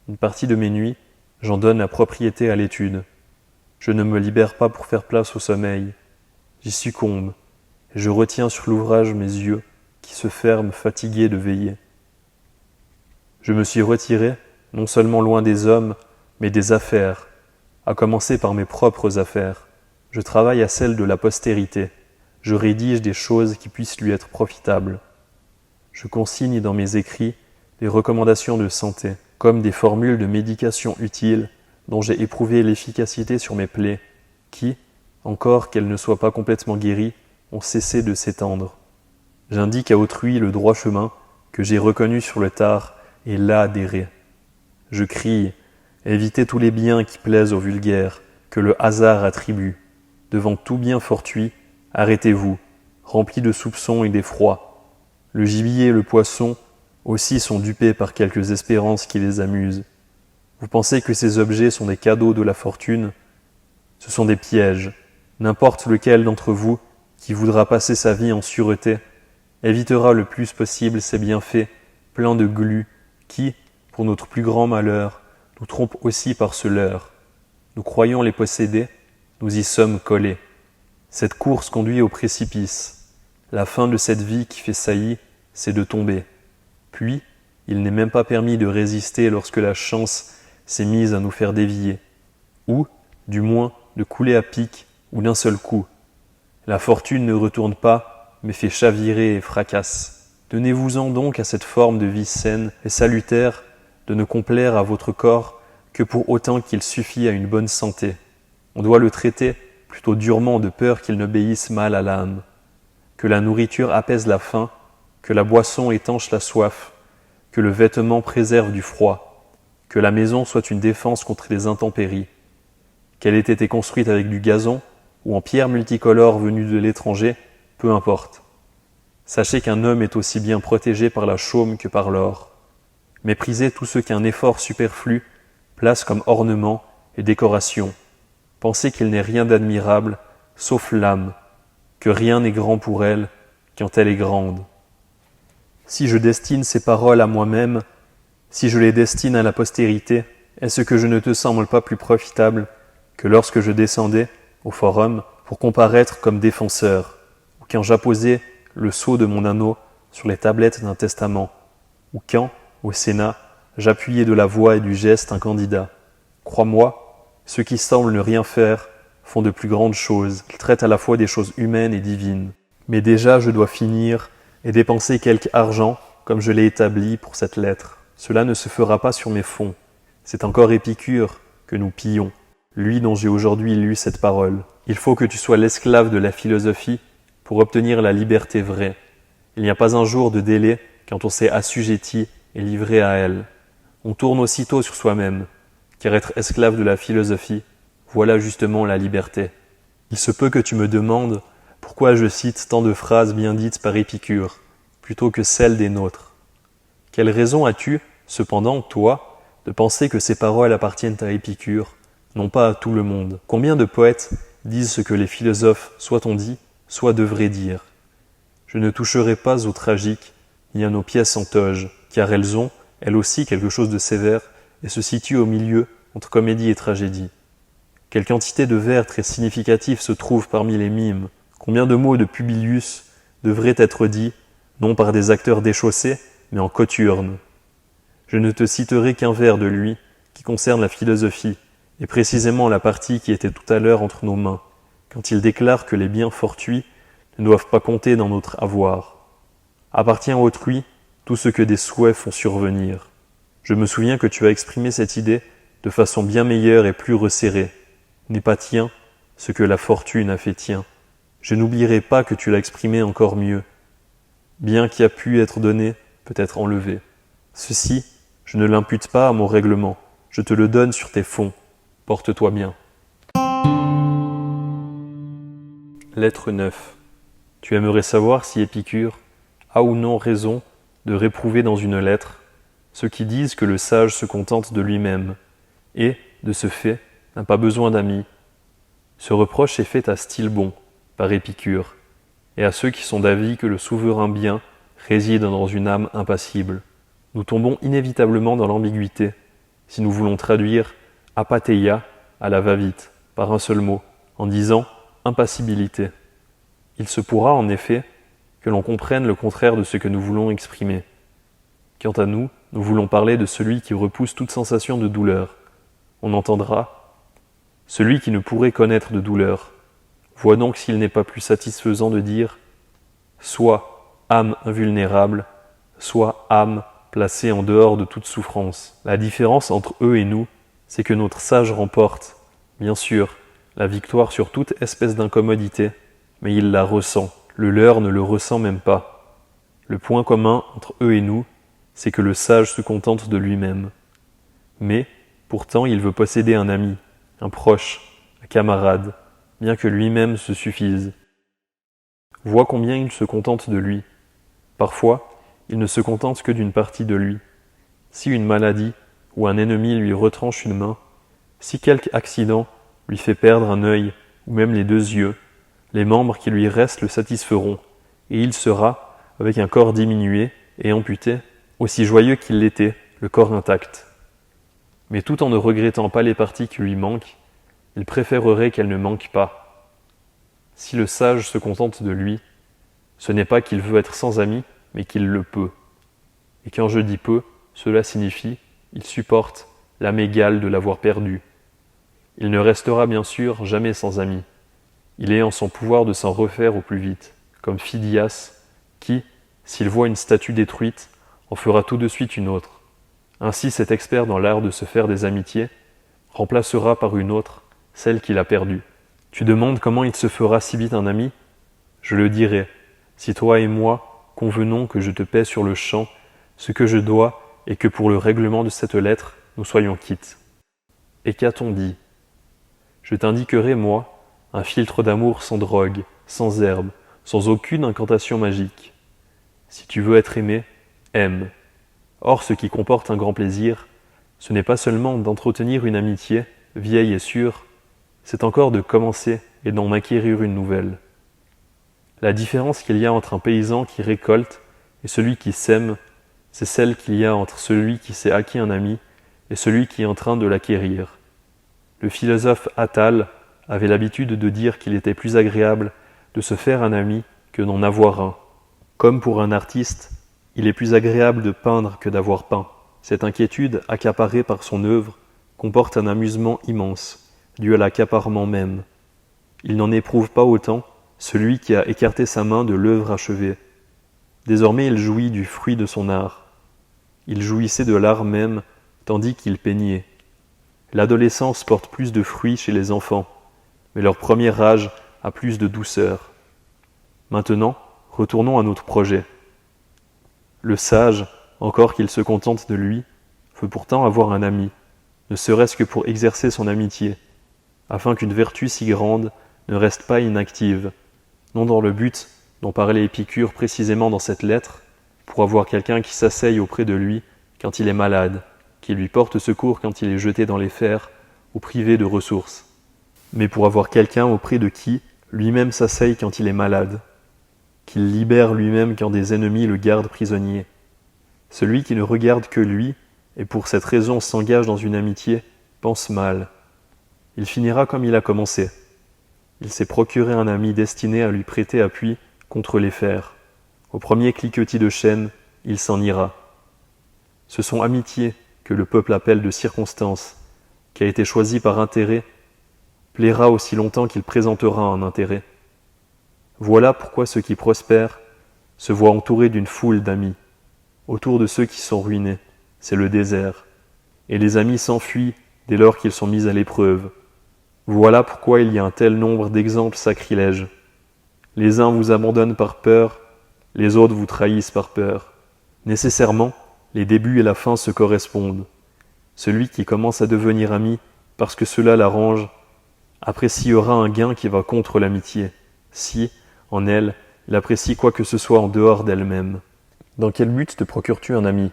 Une partie de mes nuits, j'en donne la propriété à l'étude. Je ne me libère pas pour faire place au sommeil. J'y succombe, et je retiens sur l'ouvrage mes yeux qui se ferment fatigués de veiller. Je me suis retiré, non seulement loin des hommes, mais des affaires, à commencer par mes propres affaires. Je travaille à celles de la postérité. Je rédige des choses qui puissent lui être profitables. Je consigne dans mes écrits des recommandations de santé, comme des formules de médication utiles dont j'ai éprouvé l'efficacité sur mes plaies, qui, encore qu'elles ne soient pas complètement guéries, ont cessé de s'étendre. J'indique à autrui le droit chemin que j'ai reconnu sur le tard et là adhéré. Je crie, évitez tous les biens qui plaisent aux vulgaires, que le hasard attribue. Devant tout bien fortuit, arrêtez-vous, remplis de soupçons et d'effroi. Le gibier et le poisson aussi sont dupés par quelques espérances qui les amusent. Vous pensez que ces objets sont des cadeaux de la fortune? Ce sont des pièges. N'importe lequel d'entre vous qui voudra passer sa vie en sûreté évitera le plus possible ces bienfaits pleins de glu qui, pour notre plus grand malheur, nous trompent aussi par ce leurre. Nous croyons les posséder, nous y sommes collés. Cette course conduit au précipice. La fin de cette vie qui fait saillie, c'est de tomber. Puis, il n'est même pas permis de résister lorsque la chance s'est mise à nous faire dévier, ou, du moins, de couler à pic ou d'un seul coup. La fortune ne retourne pas, mais fait chavirer et fracasse. Tenez-vous-en donc à cette forme de vie saine et salutaire de ne complaire à votre corps que pour autant qu'il suffit à une bonne santé. On doit le traiter plutôt durement de peur qu'il n'obéisse mal à l'âme. Que la nourriture apaise la faim, que la boisson étanche la soif, que le vêtement préserve du froid, que la maison soit une défense contre les intempéries. Qu'elle ait été construite avec du gazon ou en pierre multicolore venue de l'étranger, peu importe. Sachez qu'un homme est aussi bien protégé par la chaume que par l'or. Méprisez tout ce qu'un effort superflu place comme ornement et décoration. Pensez qu'il n'est rien d'admirable, sauf l'âme, que rien n'est grand pour elle quand elle est grande. Si je destine ces paroles à moi-même, si je les destine à la postérité, est-ce que je ne te semble pas plus profitable que lorsque je descendais au forum pour comparaître comme défenseur, ou quand j'apposais le sceau de mon anneau sur les tablettes d'un testament? ou quand, au Sénat, j'appuyais de la voix et du geste un candidat. Crois-moi, ceux qui semblent ne rien faire font de plus grandes choses. Ils traitent à la fois des choses humaines et divines. Mais déjà, je dois finir et dépenser quelque argent, comme je l'ai établi pour cette lettre. Cela ne se fera pas sur mes fonds. C'est encore Épicure que nous pillons, lui dont j'ai aujourd'hui lu cette parole. Il faut que tu sois l'esclave de la philosophie pour obtenir la liberté vraie. Il n'y a pas un jour de délai quand on s'est assujetti et livré à elle. On tourne aussitôt sur soi-même, car être esclave de la philosophie, voilà justement la liberté. Il se peut que tu me demandes pourquoi je cite tant de phrases bien dites par Épicure, plutôt que celles des nôtres. Quelle raison as-tu, cependant, toi, de penser que ces paroles appartiennent à Épicure, non pas à tout le monde? Combien de poètes disent ce que les philosophes soit ont dit, soit devraient dire? Je ne toucherai pas au tragique, ni à nos pièces en toge, car elles ont, elles aussi, quelque chose de sévère, et se situent au milieu entre comédie et tragédie. Quelle quantité de vers très significatifs se trouvent parmi les mimes? Combien de mots de Publius devraient être dits, non par des acteurs déchaussés, mais en cothurne? Je ne te citerai qu'un vers de lui, qui concerne la philosophie, et précisément la partie qui était tout à l'heure entre nos mains, quand il déclare que les biens fortuits ne doivent pas compter dans notre avoir. Appartient à autrui tout ce que des souhaits font survenir. Je me souviens que tu as exprimé cette idée de façon bien meilleure et plus resserrée. N'est pas tien ce que la fortune a fait tien. Je n'oublierai pas que tu l'as exprimé encore mieux. Bien qui a pu être donné, peut être enlevé. Ceci, je ne l'impute pas à mon règlement. Je te le donne sur tes fonds. Porte-toi bien. Lettre 9. Tu aimerais savoir si Épicure a ou non raison de réprouver dans une lettre ceux qui disent que le sage se contente de lui-même et, de ce fait, n'a pas besoin d'amis. Ce reproche est fait à Stilbon, par Épicure, et à ceux qui sont d'avis que le souverain bien réside dans une âme impassible. Nous tombons inévitablement dans l'ambiguïté si nous voulons traduire apatheia à la va-vite, par un seul mot, en disant impassibilité. Il se pourra en effet que l'on comprenne le contraire de ce que nous voulons exprimer. Quant à nous, nous voulons parler de celui qui repousse toute sensation de douleur. On entendra « celui qui ne pourrait connaître de douleur ». Vois donc s'il n'est pas plus satisfaisant de dire soit âme invulnérable, soit âme placée en dehors de toute souffrance. La différence entre eux et nous, c'est que notre sage remporte, bien sûr, la victoire sur toute espèce d'incommodité, mais il la ressent. Le leur ne le ressent même pas. Le point commun entre eux et nous, c'est que le sage se contente de lui-même. Mais, pourtant, il veut posséder un ami, un proche, un camarade, bien que lui-même se suffise. Vois combien il se contente de lui. Parfois, il ne se contente que d'une partie de lui. Si une maladie ou un ennemi lui retranche une main, si quelque accident lui fait perdre un œil ou même les 2 yeux, les membres qui lui restent le satisferont, et il sera, avec un corps diminué et amputé, aussi joyeux qu'il l'était, le corps intact. Mais tout en ne regrettant pas les parties qui lui manquent, il préférerait qu'elles ne manquent pas. Si le sage se contente de lui, ce n'est pas qu'il veut être sans amis, mais qu'il le peut. Et quand je dis peu, cela signifie il supporte l'âme égale de l'avoir perdu. Il ne restera bien sûr jamais sans amis. Il est en son pouvoir de s'en refaire au plus vite, comme Phidias, qui, s'il voit une statue détruite, en fera tout de suite une autre. Ainsi cet expert dans l'art de se faire des amitiés remplacera par une autre celle qu'il a perdue. Tu demandes comment il se fera si vite un ami? Je le dirai, si toi et moi convenons que je te paie sur le champ ce que je dois et que pour le règlement de cette lettre, nous soyons quittes. Et qu'a-t-on dit? Je t'indiquerai, moi, un filtre d'amour sans drogue, sans herbe, sans aucune incantation magique. Si tu veux être aimé, aime. Or, ce qui comporte un grand plaisir, ce n'est pas seulement d'entretenir une amitié, vieille et sûre, c'est encore de commencer et d'en acquérir une nouvelle. La différence qu'il y a entre un paysan qui récolte et celui qui sème, c'est celle qu'il y a entre celui qui s'est acquis un ami et celui qui est en train de l'acquérir. Le philosophe Attal avait l'habitude de dire qu'il était plus agréable de se faire un ami que d'en avoir un. Comme pour un artiste, Il est plus agréable de peindre que d'avoir peint. Cette inquiétude, accaparée par son œuvre, comporte un amusement immense, dû à l'accaparement même. Il n'en éprouve pas autant celui qui a écarté sa main de l'œuvre achevée. Désormais il jouit du fruit de son art. Il jouissait de l'art même, tandis qu'il peignait. L'adolescence porte plus de fruits chez les enfants, mais leur premier âge a plus de douceur. Maintenant, retournons à notre projet. Le sage, encore qu'il se contente de lui, veut pourtant avoir un ami, ne serait-ce que pour exercer son amitié, afin qu'une vertu si grande ne reste pas inactive, non dans le but dont parlait Épicure précisément dans cette lettre, pour avoir quelqu'un qui s'asseye auprès de lui quand il est malade, qui lui porte secours quand il est jeté dans les fers ou privé de ressources, mais pour avoir quelqu'un auprès de qui lui-même s'asseye quand il est malade, qu'il libère lui-même quand des ennemis le gardent prisonnier. Celui qui ne regarde que lui, et pour cette raison s'engage dans une amitié, pense mal. Il finira comme il a commencé. Il s'est procuré un ami destiné à lui prêter appui contre les fers. Au premier cliquetis de chaîne, il s'en ira. Ce sont amitiés que le peuple appelle de circonstance, qui a été choisi par intérêt, plaira aussi longtemps qu'il présentera un intérêt. Voilà pourquoi ceux qui prospèrent se voient entourés d'une foule d'amis. Autour de ceux qui sont ruinés, c'est le désert, et les amis s'enfuient dès lors qu'ils sont mis à l'épreuve. Voilà pourquoi il y a un tel nombre d'exemples sacrilèges. Les uns vous abandonnent par peur, les autres vous trahissent par peur. Nécessairement, les débuts et la fin se correspondent. Celui qui commence à devenir ami parce que cela l'arrange, appréciera un gain qui va contre l'amitié, si, en elle, il apprécie quoi que ce soit en dehors d'elle-même. Dans quel but te procures-tu un ami ?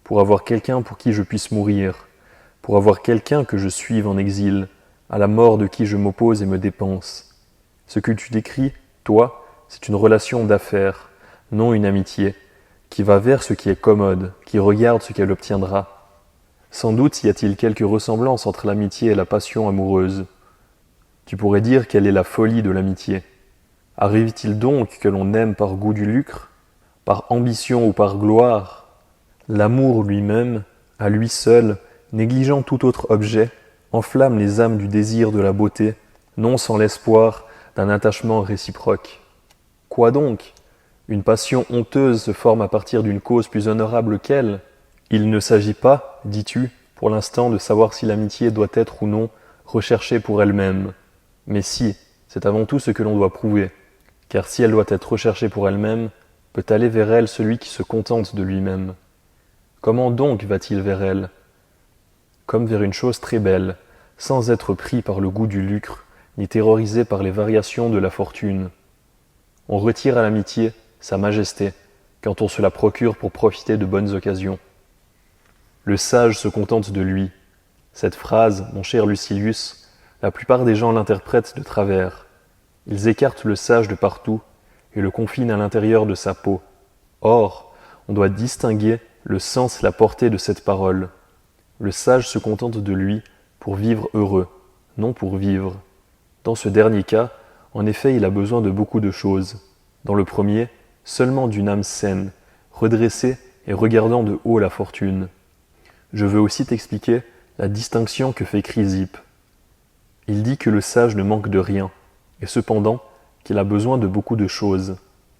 Pour avoir quelqu'un pour qui je puisse mourir, pour avoir quelqu'un que je suive en exil, à la mort de qui je m'oppose et me dépense. Ce que tu décris, toi, c'est une relation d'affaires, non une amitié, qui va vers ce qui est commode, qui regarde ce qu'elle obtiendra. Sans doute y a-t-il quelque ressemblance entre l'amitié et la passion amoureuse. Tu pourrais dire quelle est la folie de l'amitié. Arrive-t-il donc que l'on aime par goût du lucre, par ambition ou par gloire ? L'amour lui-même, à lui seul, négligeant tout autre objet, enflamme les âmes du désir de la beauté, non sans l'espoir d'un attachement réciproque. Quoi donc ? Une passion honteuse se forme à partir d'une cause plus honorable qu'elle. Il ne s'agit pas, dis-tu, pour l'instant de savoir si l'amitié doit être ou non recherchée pour elle-même. Mais si, c'est avant tout ce que l'on doit prouver, car si elle doit être recherchée pour elle-même, peut aller vers elle celui qui se contente de lui-même. Comment donc va-t-il vers elle ? Comme vers une chose très belle, sans être pris par le goût du lucre, ni terrorisé par les variations de la fortune. On retire à l'amitié sa majesté, quand on se la procure pour profiter de bonnes occasions. Le sage se contente de lui. Cette phrase, mon cher Lucilius, la plupart des gens l'interprètent de travers. Ils écartent le sage de partout et le confinent à l'intérieur de sa peau. Or, on doit distinguer le sens et la portée de cette parole. Le sage se contente de lui pour vivre heureux, non pour vivre. Dans ce dernier cas, en effet, il a besoin de beaucoup de choses. Dans le premier, seulement d'une âme saine, redressée et regardant de haut la fortune. Je veux aussi t'expliquer la distinction que fait Chrysippe. Il dit que le sage ne manque de rien, et cependant qu'il a besoin de beaucoup de choses,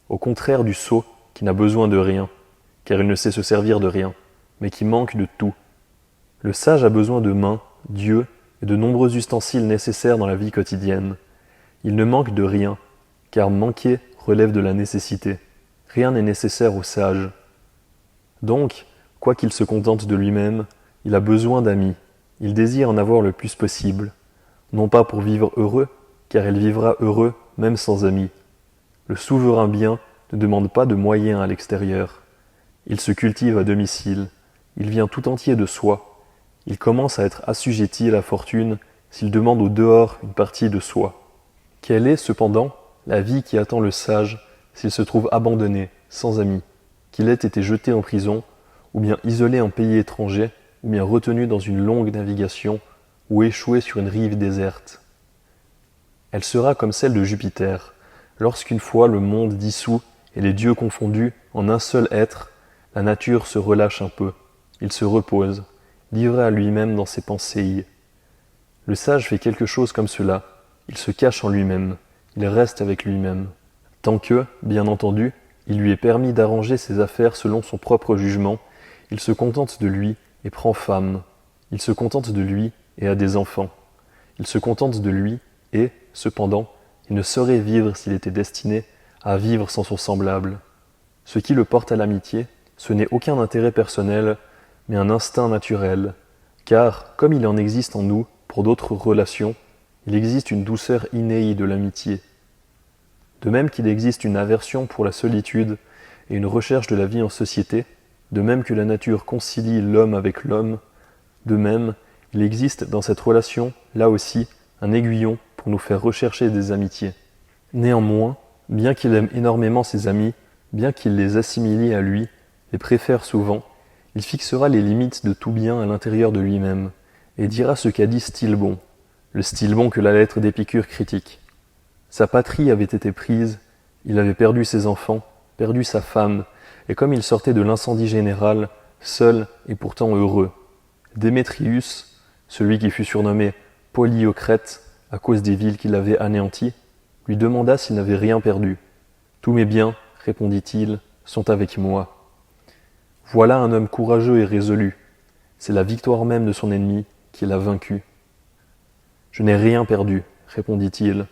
au contraire du sot qui n'a besoin de rien, car il ne sait se servir de rien, mais qui manque de tout. Le sage a besoin de mains, d'yeux et de nombreux ustensiles nécessaires dans la vie quotidienne. Il ne manque de rien, car manquer relève de la nécessité. Rien n'est nécessaire au sage. Donc, quoiqu'il se contente de lui-même, il a besoin d'amis. Il désire en avoir le plus possible, non pas pour vivre heureux, car il vivra heureux même sans amis. Le souverain bien ne demande pas de moyens à l'extérieur. Il se cultive à domicile, il vient tout entier de soi. Il commence à être assujetti à la fortune s'il demande au dehors une partie de soi. Quelle est, cependant, la vie qui attend le sage s'il se trouve abandonné, sans amis, qu'il ait été jeté en prison, ou bien isolé en pays étranger, ou bien retenu dans une longue navigation, ou échoué sur une rive déserte ? Elle sera comme celle de Jupiter, lorsqu'une fois le monde dissous et les dieux confondus en un seul être, la nature se relâche un peu, il se repose, livré à lui-même dans ses pensées. Le sage fait quelque chose comme cela, il se cache en lui-même, il reste avec lui-même. Tant que, bien entendu, il lui est permis d'arranger ses affaires selon son propre jugement, il se contente de lui et prend femme. Il se contente de lui et a des enfants. Il se contente de lui et, cependant, il ne saurait vivre s'il était destiné à vivre sans son semblable. Ce qui le porte à l'amitié, ce n'est aucun intérêt personnel, mais un instinct naturel, car, comme il en existe en nous pour d'autres relations, il existe une douceur innée de l'amitié. De même qu'il existe une aversion pour la solitude et une recherche de la vie en société, de même que la nature concilie l'homme avec l'homme, de même, il existe dans cette relation, là aussi, un aiguillon pour nous faire rechercher des amitiés. Néanmoins, bien qu'il aime énormément ses amis, bien qu'il les assimile à lui, les préfère souvent, il fixera les limites de tout bien à l'intérieur de lui-même, et dira ce qu'a dit Stilbon, le Stilbon que la lettre d'Épicure critique. Sa patrie avait été prise, il avait perdu ses enfants, perdu sa femme, et comme il sortait de l'incendie général, seul et pourtant heureux, Démétrius, celui qui fut surnommé Polyocrète à cause des villes qu'il avait anéanties, lui demanda s'il n'avait rien perdu. « Tous mes biens, répondit-il, sont avec moi. » Voilà un homme courageux et résolu. C'est la victoire même de son ennemi qui l'a vaincu. « Je n'ai rien perdu, répondit-il.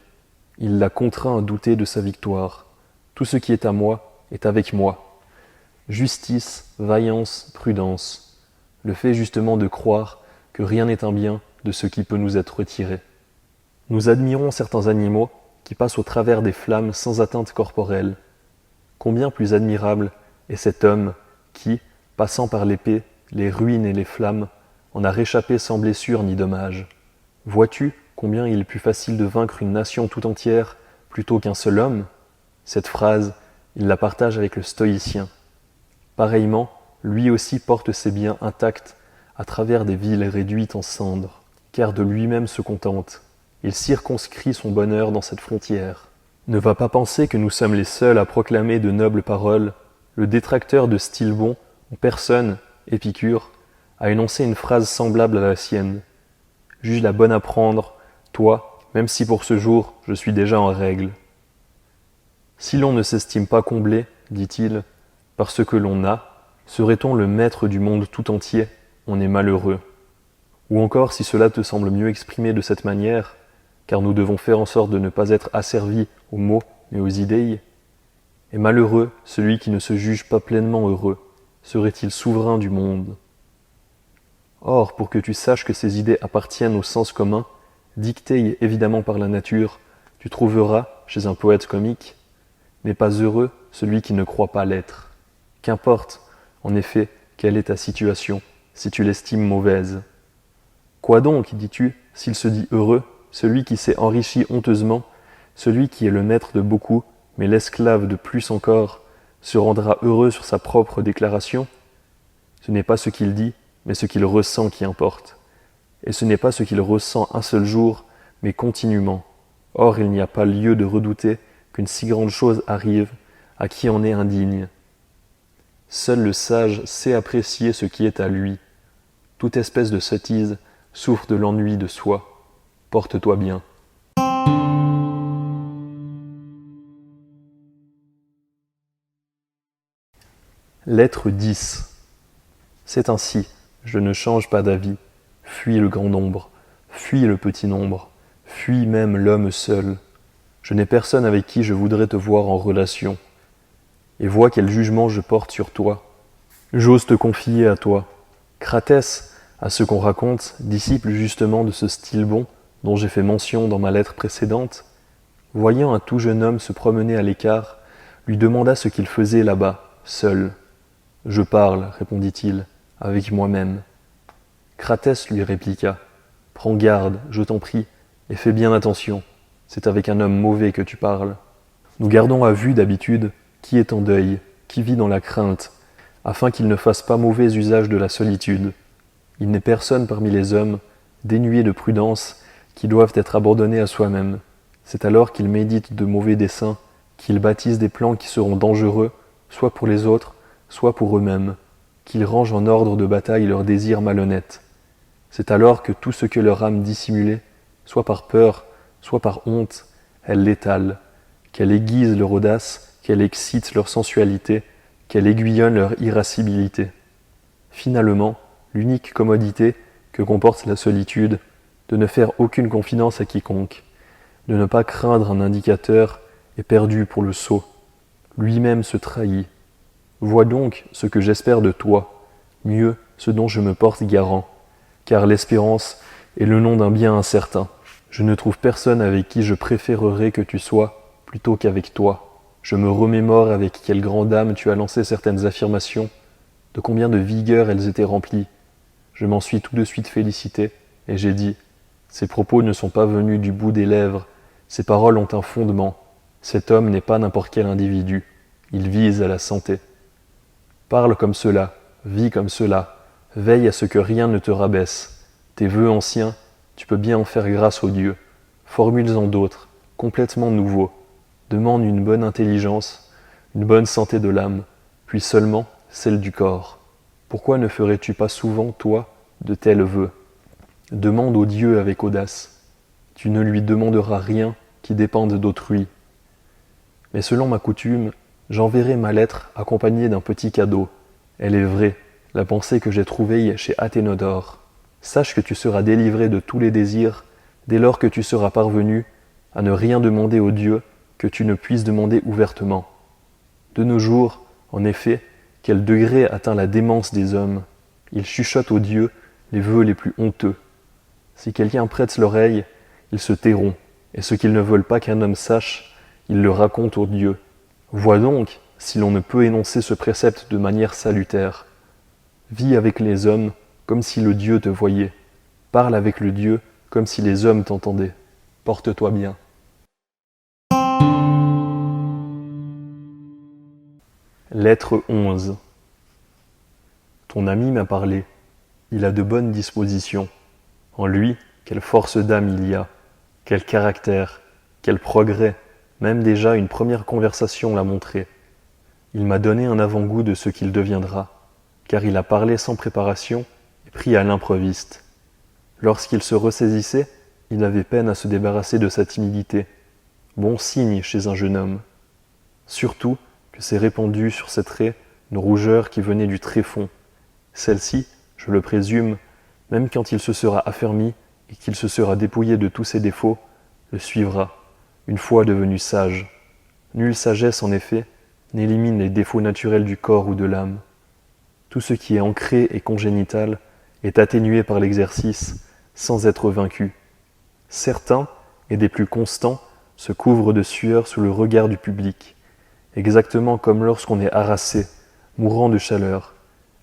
Il l'a contraint à douter de sa victoire. Tout ce qui est à moi est avec moi. Justice, vaillance, prudence. Le fait justement de croire que rien n'est un bien de ce qui peut nous être retiré. Nous admirons certains animaux qui passent au travers des flammes sans atteinte corporelle. Combien plus admirable est cet homme qui, passant par l'épée, les ruines et les flammes, en a réchappé sans blessure ni dommage. Vois-tu combien il est plus facile de vaincre une nation tout entière plutôt qu'un seul homme? Cette phrase, il la partage avec le stoïcien. Pareillement, lui aussi porte ses biens intacts à travers des villes réduites en cendres, car de lui-même se contente. Il circonscrit son bonheur dans cette frontière. Ne va pas penser que nous sommes les seuls à proclamer de nobles paroles. Le détracteur de Stilbon, en personne, Épicure, a énoncé une phrase semblable à la sienne. Juge-la bonne à prendre, toi, même si pour ce jour je suis déjà en règle. Si l'on ne s'estime pas comblé, dit-il, par ce que l'on a, serait-on le maître du monde tout entier? On est malheureux. Ou encore, si cela te semble mieux exprimé de cette manière, car nous devons faire en sorte de ne pas être asservis aux mots mais aux idées, est malheureux celui qui ne se juge pas pleinement heureux, serait-il souverain du monde? Or, pour que tu saches que ces idées appartiennent au sens commun, dictées évidemment par la nature, tu trouveras, chez un poète comique, « N'est pas heureux celui qui ne croit pas l'être ». Qu'importe, en effet, quelle est ta situation, si tu l'estimes mauvaise. Quoi donc, dis-tu, s'il se dit heureux, celui qui s'est enrichi honteusement, celui qui est le maître de beaucoup, mais l'esclave de plus encore, se rendra heureux sur sa propre déclaration? Ce n'est pas ce qu'il dit, mais ce qu'il ressent qui importe. Et ce n'est pas ce qu'il ressent un seul jour, mais continuellement. Or, il n'y a pas lieu de redouter qu'une si grande chose arrive à qui en est indigne. Seul le sage sait apprécier ce qui est à lui. Toute espèce de sottise souffre de l'ennui de soi. Porte-toi bien. Lettre 10. C'est ainsi, je ne change pas d'avis. Fuis le grand nombre, fuis le petit nombre, fuis même l'homme seul. Je n'ai personne avec qui je voudrais te voir en relation. Et vois quel jugement je porte sur toi. J'ose te confier à toi. Cratès, à ce qu'on raconte, disciple justement de ce Stilbon dont j'ai fait mention dans ma lettre précédente, voyant un tout jeune homme se promener à l'écart, lui demanda ce qu'il faisait là-bas, seul. « Je parle, répondit-il, avec moi-même. » Cratès lui répliqua. « Prends garde, je t'en prie, et fais bien attention, c'est avec un homme mauvais que tu parles. Nous gardons à vue d'habitude qui est en deuil, qui vit dans la crainte, afin qu'il ne fasse pas mauvais usage de la solitude. Il n'est personne parmi les hommes, dénué de prudence, qui doivent être abandonnés à soi-même. C'est alors qu'il médite de mauvais desseins qu'ils bâtissent des plans qui seront dangereux, soit pour les autres, soit pour eux-mêmes, qu'ils rangent en ordre de bataille leurs désirs malhonnêtes. C'est alors que tout ce que leur âme dissimulait, soit par peur, soit par honte, elle l'étale, qu'elle aiguise leur audace, qu'elle excite leur sensualité, qu'elle aiguillonne leur irascibilité. Finalement, l'unique commodité que comporte la solitude, de ne faire aucune confidence à quiconque, de ne pas craindre un indicateur, est perdu pour le sot. Lui-même se trahit. Vois donc ce que j'espère de toi, mieux ce dont je me porte garant, car l'espérance est le nom d'un bien incertain. Je ne trouve personne avec qui je préférerais que tu sois, plutôt qu'avec toi. Je me remémore avec quelle grande âme tu as lancé certaines affirmations, de combien de vigueur elles étaient remplies. Je m'en suis tout de suite félicité, et j'ai dit « Ces propos ne sont pas venus du bout des lèvres, ces paroles ont un fondement. Cet homme n'est pas n'importe quel individu, il vise à la santé. Parle comme cela, vis comme cela, veille à ce que rien ne te rabaisse. Tes vœux anciens, tu peux bien en faire grâce aux dieux. Formule-en d'autres, complètement nouveaux. Demande une bonne intelligence, une bonne santé de l'âme, puis seulement celle du corps. Pourquoi ne ferais-tu pas souvent, toi, de tels vœux? Demande aux dieux avec audace. Tu ne lui demanderas rien qui dépende d'autrui. Mais selon ma coutume, j'enverrai ma lettre accompagnée d'un petit cadeau. Elle est vraie, la pensée que j'ai trouvée chez Athénodore. Sache que tu seras délivré de tous les désirs dès lors que tu seras parvenu à ne rien demander aux dieux que tu ne puisses demander ouvertement. De nos jours, en effet, quel degré atteint la démence des hommes? Ils chuchotent aux dieux les vœux les plus honteux. Si quelqu'un prête l'oreille, ils se tairont, et ce qu'ils ne veulent pas qu'un homme sache, ils le racontent aux dieux. Vois donc si l'on ne peut énoncer ce précepte de manière salutaire. Vis avec les hommes comme si le Dieu te voyait. Parle avec le Dieu comme si les hommes t'entendaient. Porte-toi bien. Lettre 11. Ton ami m'a parlé. Il a de bonnes dispositions. En lui, quelle force d'âme il y a, quel caractère, quel progrès, même déjà une première conversation l'a montré. Il m'a donné un avant-goût de ce qu'il deviendra, car il a parlé sans préparation et pris à l'improviste. Lorsqu'il se ressaisissait, il avait peine à se débarrasser de sa timidité. Bon signe chez un jeune homme. Surtout que s'est répandue sur ses traits une rougeur qui venait du tréfonds. Celle-ci, je le présume, même quand il se sera affermi et qu'il se sera dépouillé de tous ses défauts, le suivra, une fois devenu sage. Nulle sagesse, en effet, n'élimine les défauts naturels du corps ou de l'âme. Tout ce qui est ancré et congénital est atténué par l'exercice, sans être vaincu. Certains, et des plus constants, se couvrent de sueur sous le regard du public, exactement comme lorsqu'on est harassé, mourant de chaleur.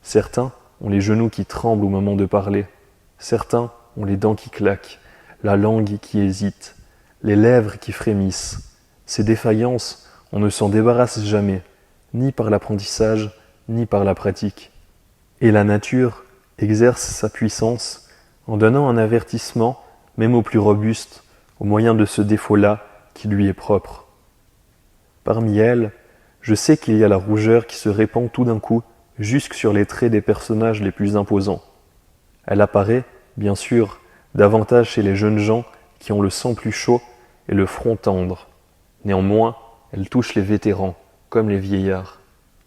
Certains ont les genoux qui tremblent au moment de parler. Certains ont les dents qui claquent, la langue qui hésite, les lèvres qui frémissent. Ces défaillances, on ne s'en débarrasse jamais, ni par l'apprentissage, ni par la pratique. Et la nature exerce sa puissance en donnant un avertissement, même aux plus robustes, au moyen de ce défaut-là qui lui est propre. Parmi elles, je sais qu'il y a la rougeur qui se répand tout d'un coup jusque sur les traits des personnages les plus imposants. Elle apparaît, bien sûr, davantage chez les jeunes gens qui ont le sang plus chaud et le front tendre. Néanmoins, elle touche les vétérans, comme les vieillards.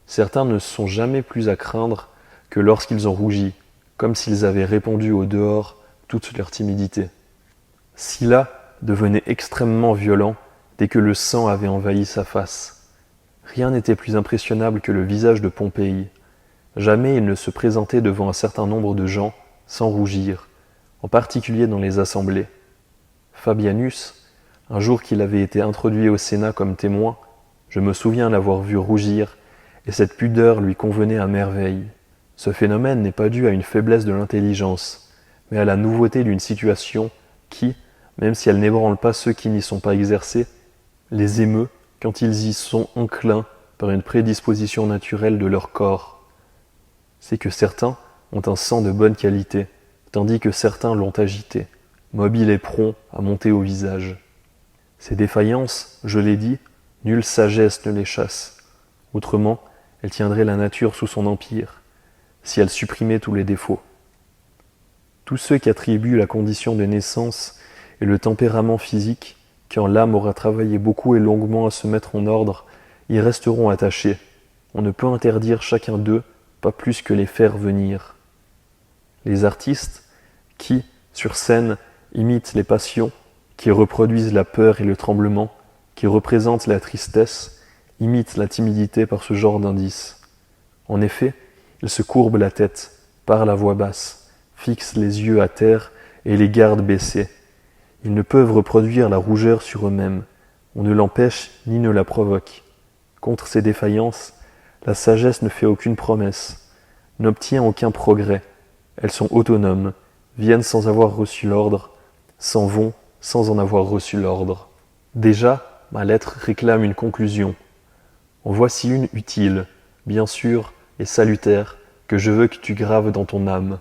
Certains ne sont jamais plus à craindre que lorsqu'ils ont rougi, comme s'ils avaient répandu au dehors toute leur timidité. Sylla devenait extrêmement violent dès que le sang avait envahi sa face. Rien n'était plus impressionnable que le visage de Pompéi. Jamais il ne se présentait devant un certain nombre de gens sans rougir, en particulier dans les assemblées. Fabianus, un jour qu'il avait été introduit au Sénat comme témoin, je me souviens l'avoir vu rougir, et cette pudeur lui convenait à merveille. Ce phénomène n'est pas dû à une faiblesse de l'intelligence, mais à la nouveauté d'une situation qui, même si elle n'ébranle pas ceux qui n'y sont pas exercés, les émeut quand ils y sont enclins par une prédisposition naturelle de leur corps. C'est que certains ont un sang de bonne qualité, tandis que certains l'ont agité, mobile et prompt à monter au visage. Ces défaillances, je l'ai dit, Nulle sagesse ne les chasse. Autrement, elle tiendrait la nature sous son empire, si elle supprimait tous les défauts. Tous ceux qui attribuent la condition de naissance et le tempérament physique, quand l'âme aura travaillé beaucoup et longuement à se mettre en ordre, y resteront attachés. On ne peut interdire chacun d'eux, pas plus que les faire venir. Les artistes, qui, sur scène, imitent les passions, qui reproduisent la peur et le tremblement, qui représentent la tristesse, imitent la timidité par ce genre d'indices. En effet, ils se courbent la tête, parlent à voix basse, fixent les yeux à terre et les gardent baissés. Ils ne peuvent reproduire la rougeur sur eux-mêmes. On ne l'empêche ni ne la provoque. Contre ces défaillances, la sagesse ne fait aucune promesse, n'obtient aucun progrès. Elles sont autonomes, viennent sans avoir reçu l'ordre, s'en vont sans en avoir reçu l'ordre. Déjà, ma lettre réclame une conclusion. En voici une utile, bien sûr, et salutaire, que je veux que tu graves dans ton âme.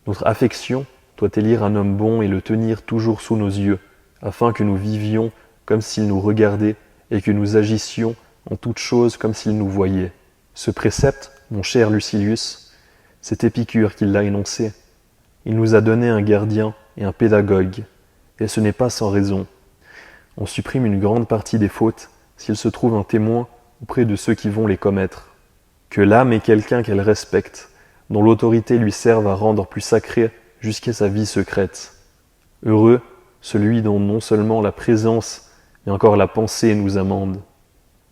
Notre affection doit élire un homme bon et le tenir toujours sous nos yeux, afin que nous vivions comme s'il nous regardait et que nous agissions en toutes choses comme s'il nous voyait. Ce précepte, mon cher Lucilius, c'est Épicure qui l'a énoncé. Il nous a donné un gardien et un pédagogue, et ce n'est pas sans raison. On supprime une grande partie des fautes s'il se trouve un témoin auprès de ceux qui vont les commettre. Que l'âme est quelqu'un qu'elle respecte, dont l'autorité lui serve à rendre plus sacrée jusqu'à sa vie secrète. Heureux celui dont non seulement la présence, mais encore la pensée nous amende.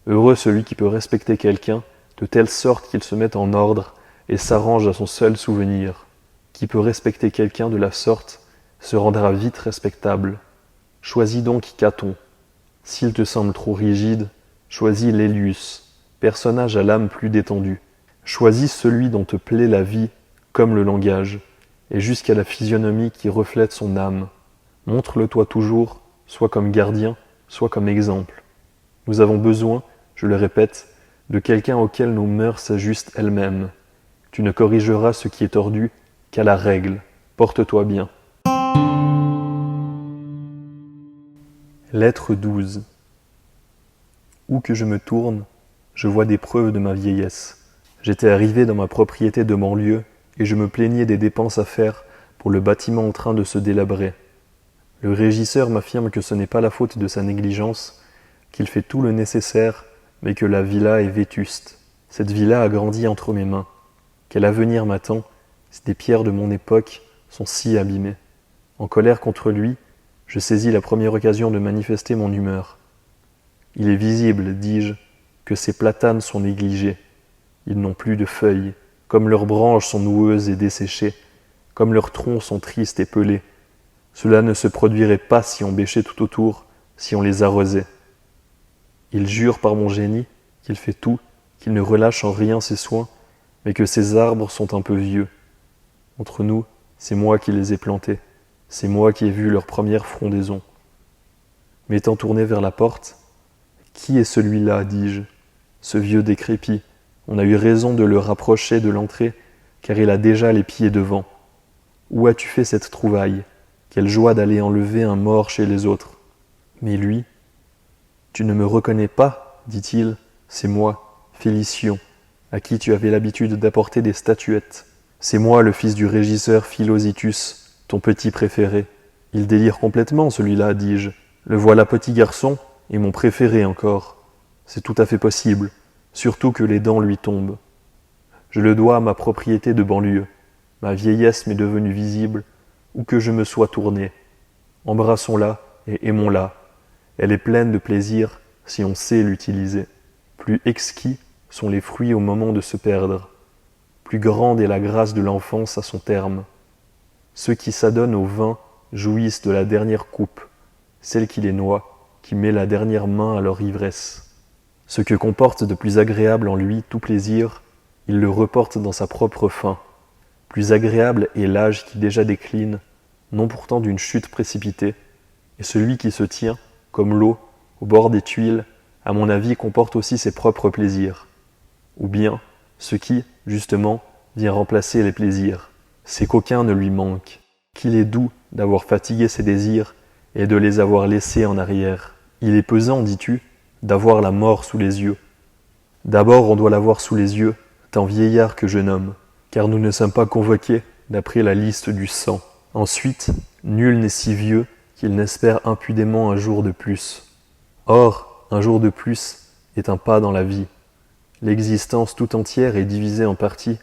Heureux celui qui peut respecter quelqu'un de telle sorte qu'il se mette en ordre et s'arrange à son seul souvenir. Qui peut respecter quelqu'un de la sorte se rendra vite respectable. Choisis donc Caton. S'il te semble trop rigide, choisis Lélius, personnage à l'âme plus détendue. Choisis celui dont te plaît la vie comme le langage, et jusqu'à la physionomie qui reflète son âme. Montre-le-toi toujours, soit comme gardien, soit comme exemple. Nous avons besoin, je le répète, de quelqu'un auquel nos mœurs s'ajustent elles-mêmes. Tu ne corrigeras ce qui est tordu qu'à la règle. Porte-toi bien. Lettre 12. Où que je me tourne, je vois des preuves de ma vieillesse. J'étais arrivé dans ma propriété de banlieue et je me plaignais des dépenses à faire pour le bâtiment en train de se délabrer. Le régisseur m'affirme que ce n'est pas la faute de sa négligence, qu'il fait tout le nécessaire, mais que la villa est vétuste. Cette villa a grandi entre mes mains. Quel avenir m'attend si des pierres de mon époque sont si abîmées? En colère contre lui, je saisis la première occasion de manifester mon humeur. Il est visible, dis-je, que ces platanes sont négligés. Ils n'ont plus de feuilles, comme leurs branches sont noueuses et desséchées, comme leurs troncs sont tristes et pelés. Cela ne se produirait pas si on bêchait tout autour, si on les arrosait. Il jure par mon génie qu'il fait tout, qu'il ne relâche en rien ses soins, mais que ces arbres sont un peu vieux. Entre nous, c'est moi qui les ai plantés, c'est moi qui ai vu leur première frondaison. M'étant tourné vers la porte, « Qui est celui-là » dis-je, ce vieux décrépit. On a eu raison de le rapprocher de l'entrée, car il a déjà les pieds devant. Où as-tu fait cette trouvaille? Quelle joie d'aller enlever un mort chez les autres. Mais lui, tu ne me reconnais pas, dit-il, c'est moi, Félicion, à qui tu avais l'habitude d'apporter des statuettes. C'est moi le fils du régisseur Philositus, ton petit préféré. Il délire complètement celui-là, dis-je. Le voilà petit garçon, et mon préféré encore. C'est tout à fait possible, surtout que les dents lui tombent. Je le dois à ma propriété de banlieue. Ma vieillesse m'est devenue visible, où que je me sois tourné. Embrassons-la et aimons-la. Elle est pleine de plaisir si on sait l'utiliser. Plus exquis sont les fruits au moment de se perdre. Plus grande est la grâce de l'enfance à son terme. Ceux qui s'adonnent au vin jouissent de la dernière coupe, celle qui les noie, qui met la dernière main à leur ivresse. Ce que comporte de plus agréable en lui tout plaisir, il le reporte dans sa propre fin. Plus agréable est l'âge qui déjà décline, non pourtant d'une chute précipitée, et celui qui se tient, comme l'eau, au bord des tuiles, à mon avis comporte aussi ses propres plaisirs. Ou bien, ce qui, justement, vient remplacer les plaisirs. Ces coquins ne lui manquent. Qu'il est doux d'avoir fatigué ses désirs et de les avoir laissés en arrière. Il est pesant, dis-tu, d'avoir la mort sous les yeux. D'abord on doit l'avoir sous les yeux, tant vieillard que jeune homme, car nous ne sommes pas convoqués d'après la liste du sang. Ensuite, nul n'est si vieux qu'il n'espère impudemment un jour de plus. Or, un jour de plus est un pas dans la vie. L'existence tout entière est divisée en parties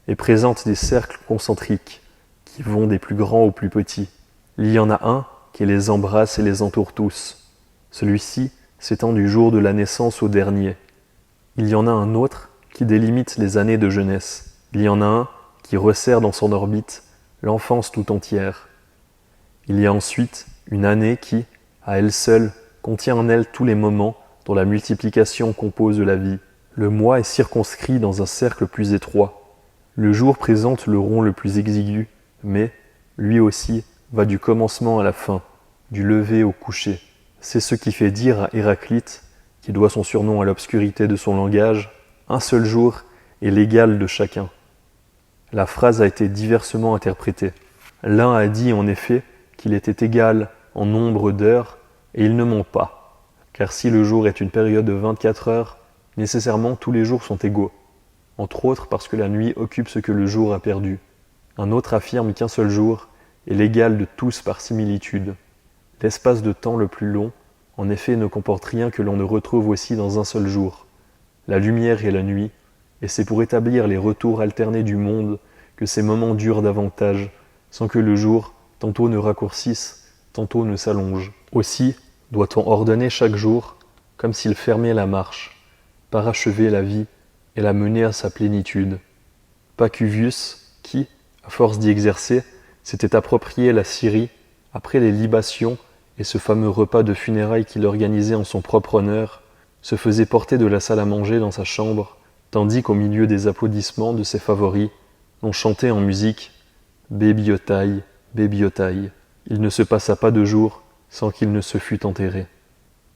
et présente des cercles concentriques qui vont des plus grands aux plus petits. Il y en a un qui les embrasse et les entoure tous. Celui-ci s'étend du jour de la naissance au dernier. Il y en a un autre qui délimite les années de jeunesse. Il y en a un qui resserre dans son orbite l'enfance tout entière. Il y a ensuite une année qui, à elle seule, contient en elle tous les moments dont la multiplication compose la vie. Le mois est circonscrit dans un cercle plus étroit. Le jour présente le rond le plus exigu, mais, lui aussi, va du commencement à la fin, du lever au coucher. C'est ce qui fait dire à Héraclite, qui doit son surnom à l'obscurité de son langage, « Un seul jour est l'égal de chacun ». La phrase a été diversement interprétée. L'un a dit en effet qu'il était égal en nombre d'heures, et il ne ment pas, car si le jour est une période de 24 heures, nécessairement tous les jours sont égaux, entre autres parce que la nuit occupe ce que le jour a perdu. Un autre affirme qu'un seul jour est l'égal de tous par similitude. L'espace de temps le plus long, en effet, ne comporte rien que l'on ne retrouve aussi dans un seul jour, la lumière et la nuit, et c'est pour établir les retours alternés du monde que ces moments durent davantage, sans que le jour tantôt ne raccourcisse, tantôt ne s'allonge. Aussi doit-on ordonner chaque jour, comme s'il fermait la marche, parachever la vie et la mener à sa plénitude. Pacuvius, qui, à force d'y exercer, s'était approprié la Syrie après les libations et ce fameux repas de funérailles qu'il organisait en son propre honneur, se faisait porter de la salle à manger dans sa chambre, tandis qu'au milieu des applaudissements de ses favoris, on chantait en musique « Bébiotaille, Bébiotaille ». Il ne se passa pas de jour sans qu'il ne se fût enterré.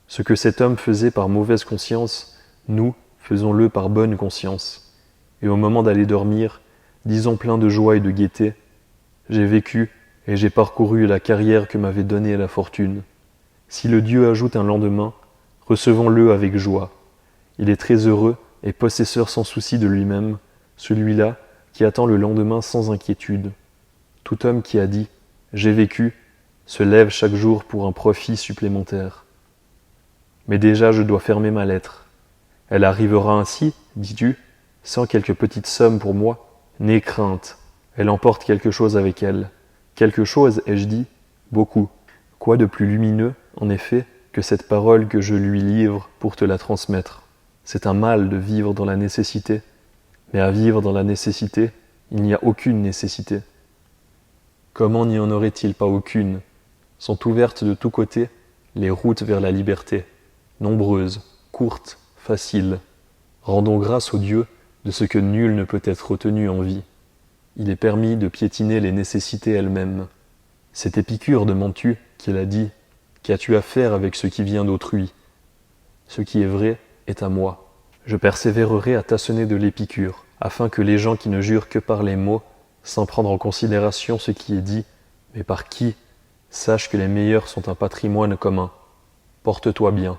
Ce que cet homme faisait par mauvaise conscience, nous faisons-le par bonne conscience. Et au moment d'aller dormir, disons plein de joie et de gaieté, « J'ai vécu et j'ai parcouru la carrière que m'avait donnée la fortune. Si le Dieu ajoute un lendemain, recevons-le avec joie. Il est très heureux et possesseur sans souci de lui-même, celui-là qui attend le lendemain sans inquiétude. Tout homme qui a dit « J'ai vécu » se lève chaque jour pour un profit supplémentaire. Mais déjà je dois fermer ma lettre. Elle arrivera ainsi, dis-tu, sans quelques petites sommes pour moi. N'aie crainte, elle emporte quelque chose avec elle. Quelque chose, ai-je dit, beaucoup. Quoi de plus lumineux, en effet, que cette parole que je lui livre pour te la transmettre. C'est un mal de vivre dans la nécessité, mais à vivre dans la nécessité, il n'y a aucune nécessité. Comment n'y en aurait-il pas aucune? Sont ouvertes de tous côtés les routes vers la liberté, nombreuses, courtes, faciles. Rendons grâce au Dieu de ce que nul ne peut être retenu en vie. Il est permis de piétiner les nécessités elles-mêmes. C'est Épicure, demandes-tu, qui l'a dit. Qu'as-tu à faire avec ce qui vient d'autrui? Ce qui est vrai est à moi. Je persévérerai à tâtonner de l'Épicure, afin que les gens qui ne jurent que par les mots, sans prendre en considération ce qui est dit, mais par qui, sachent que les meilleurs sont un patrimoine commun. Porte-toi bien.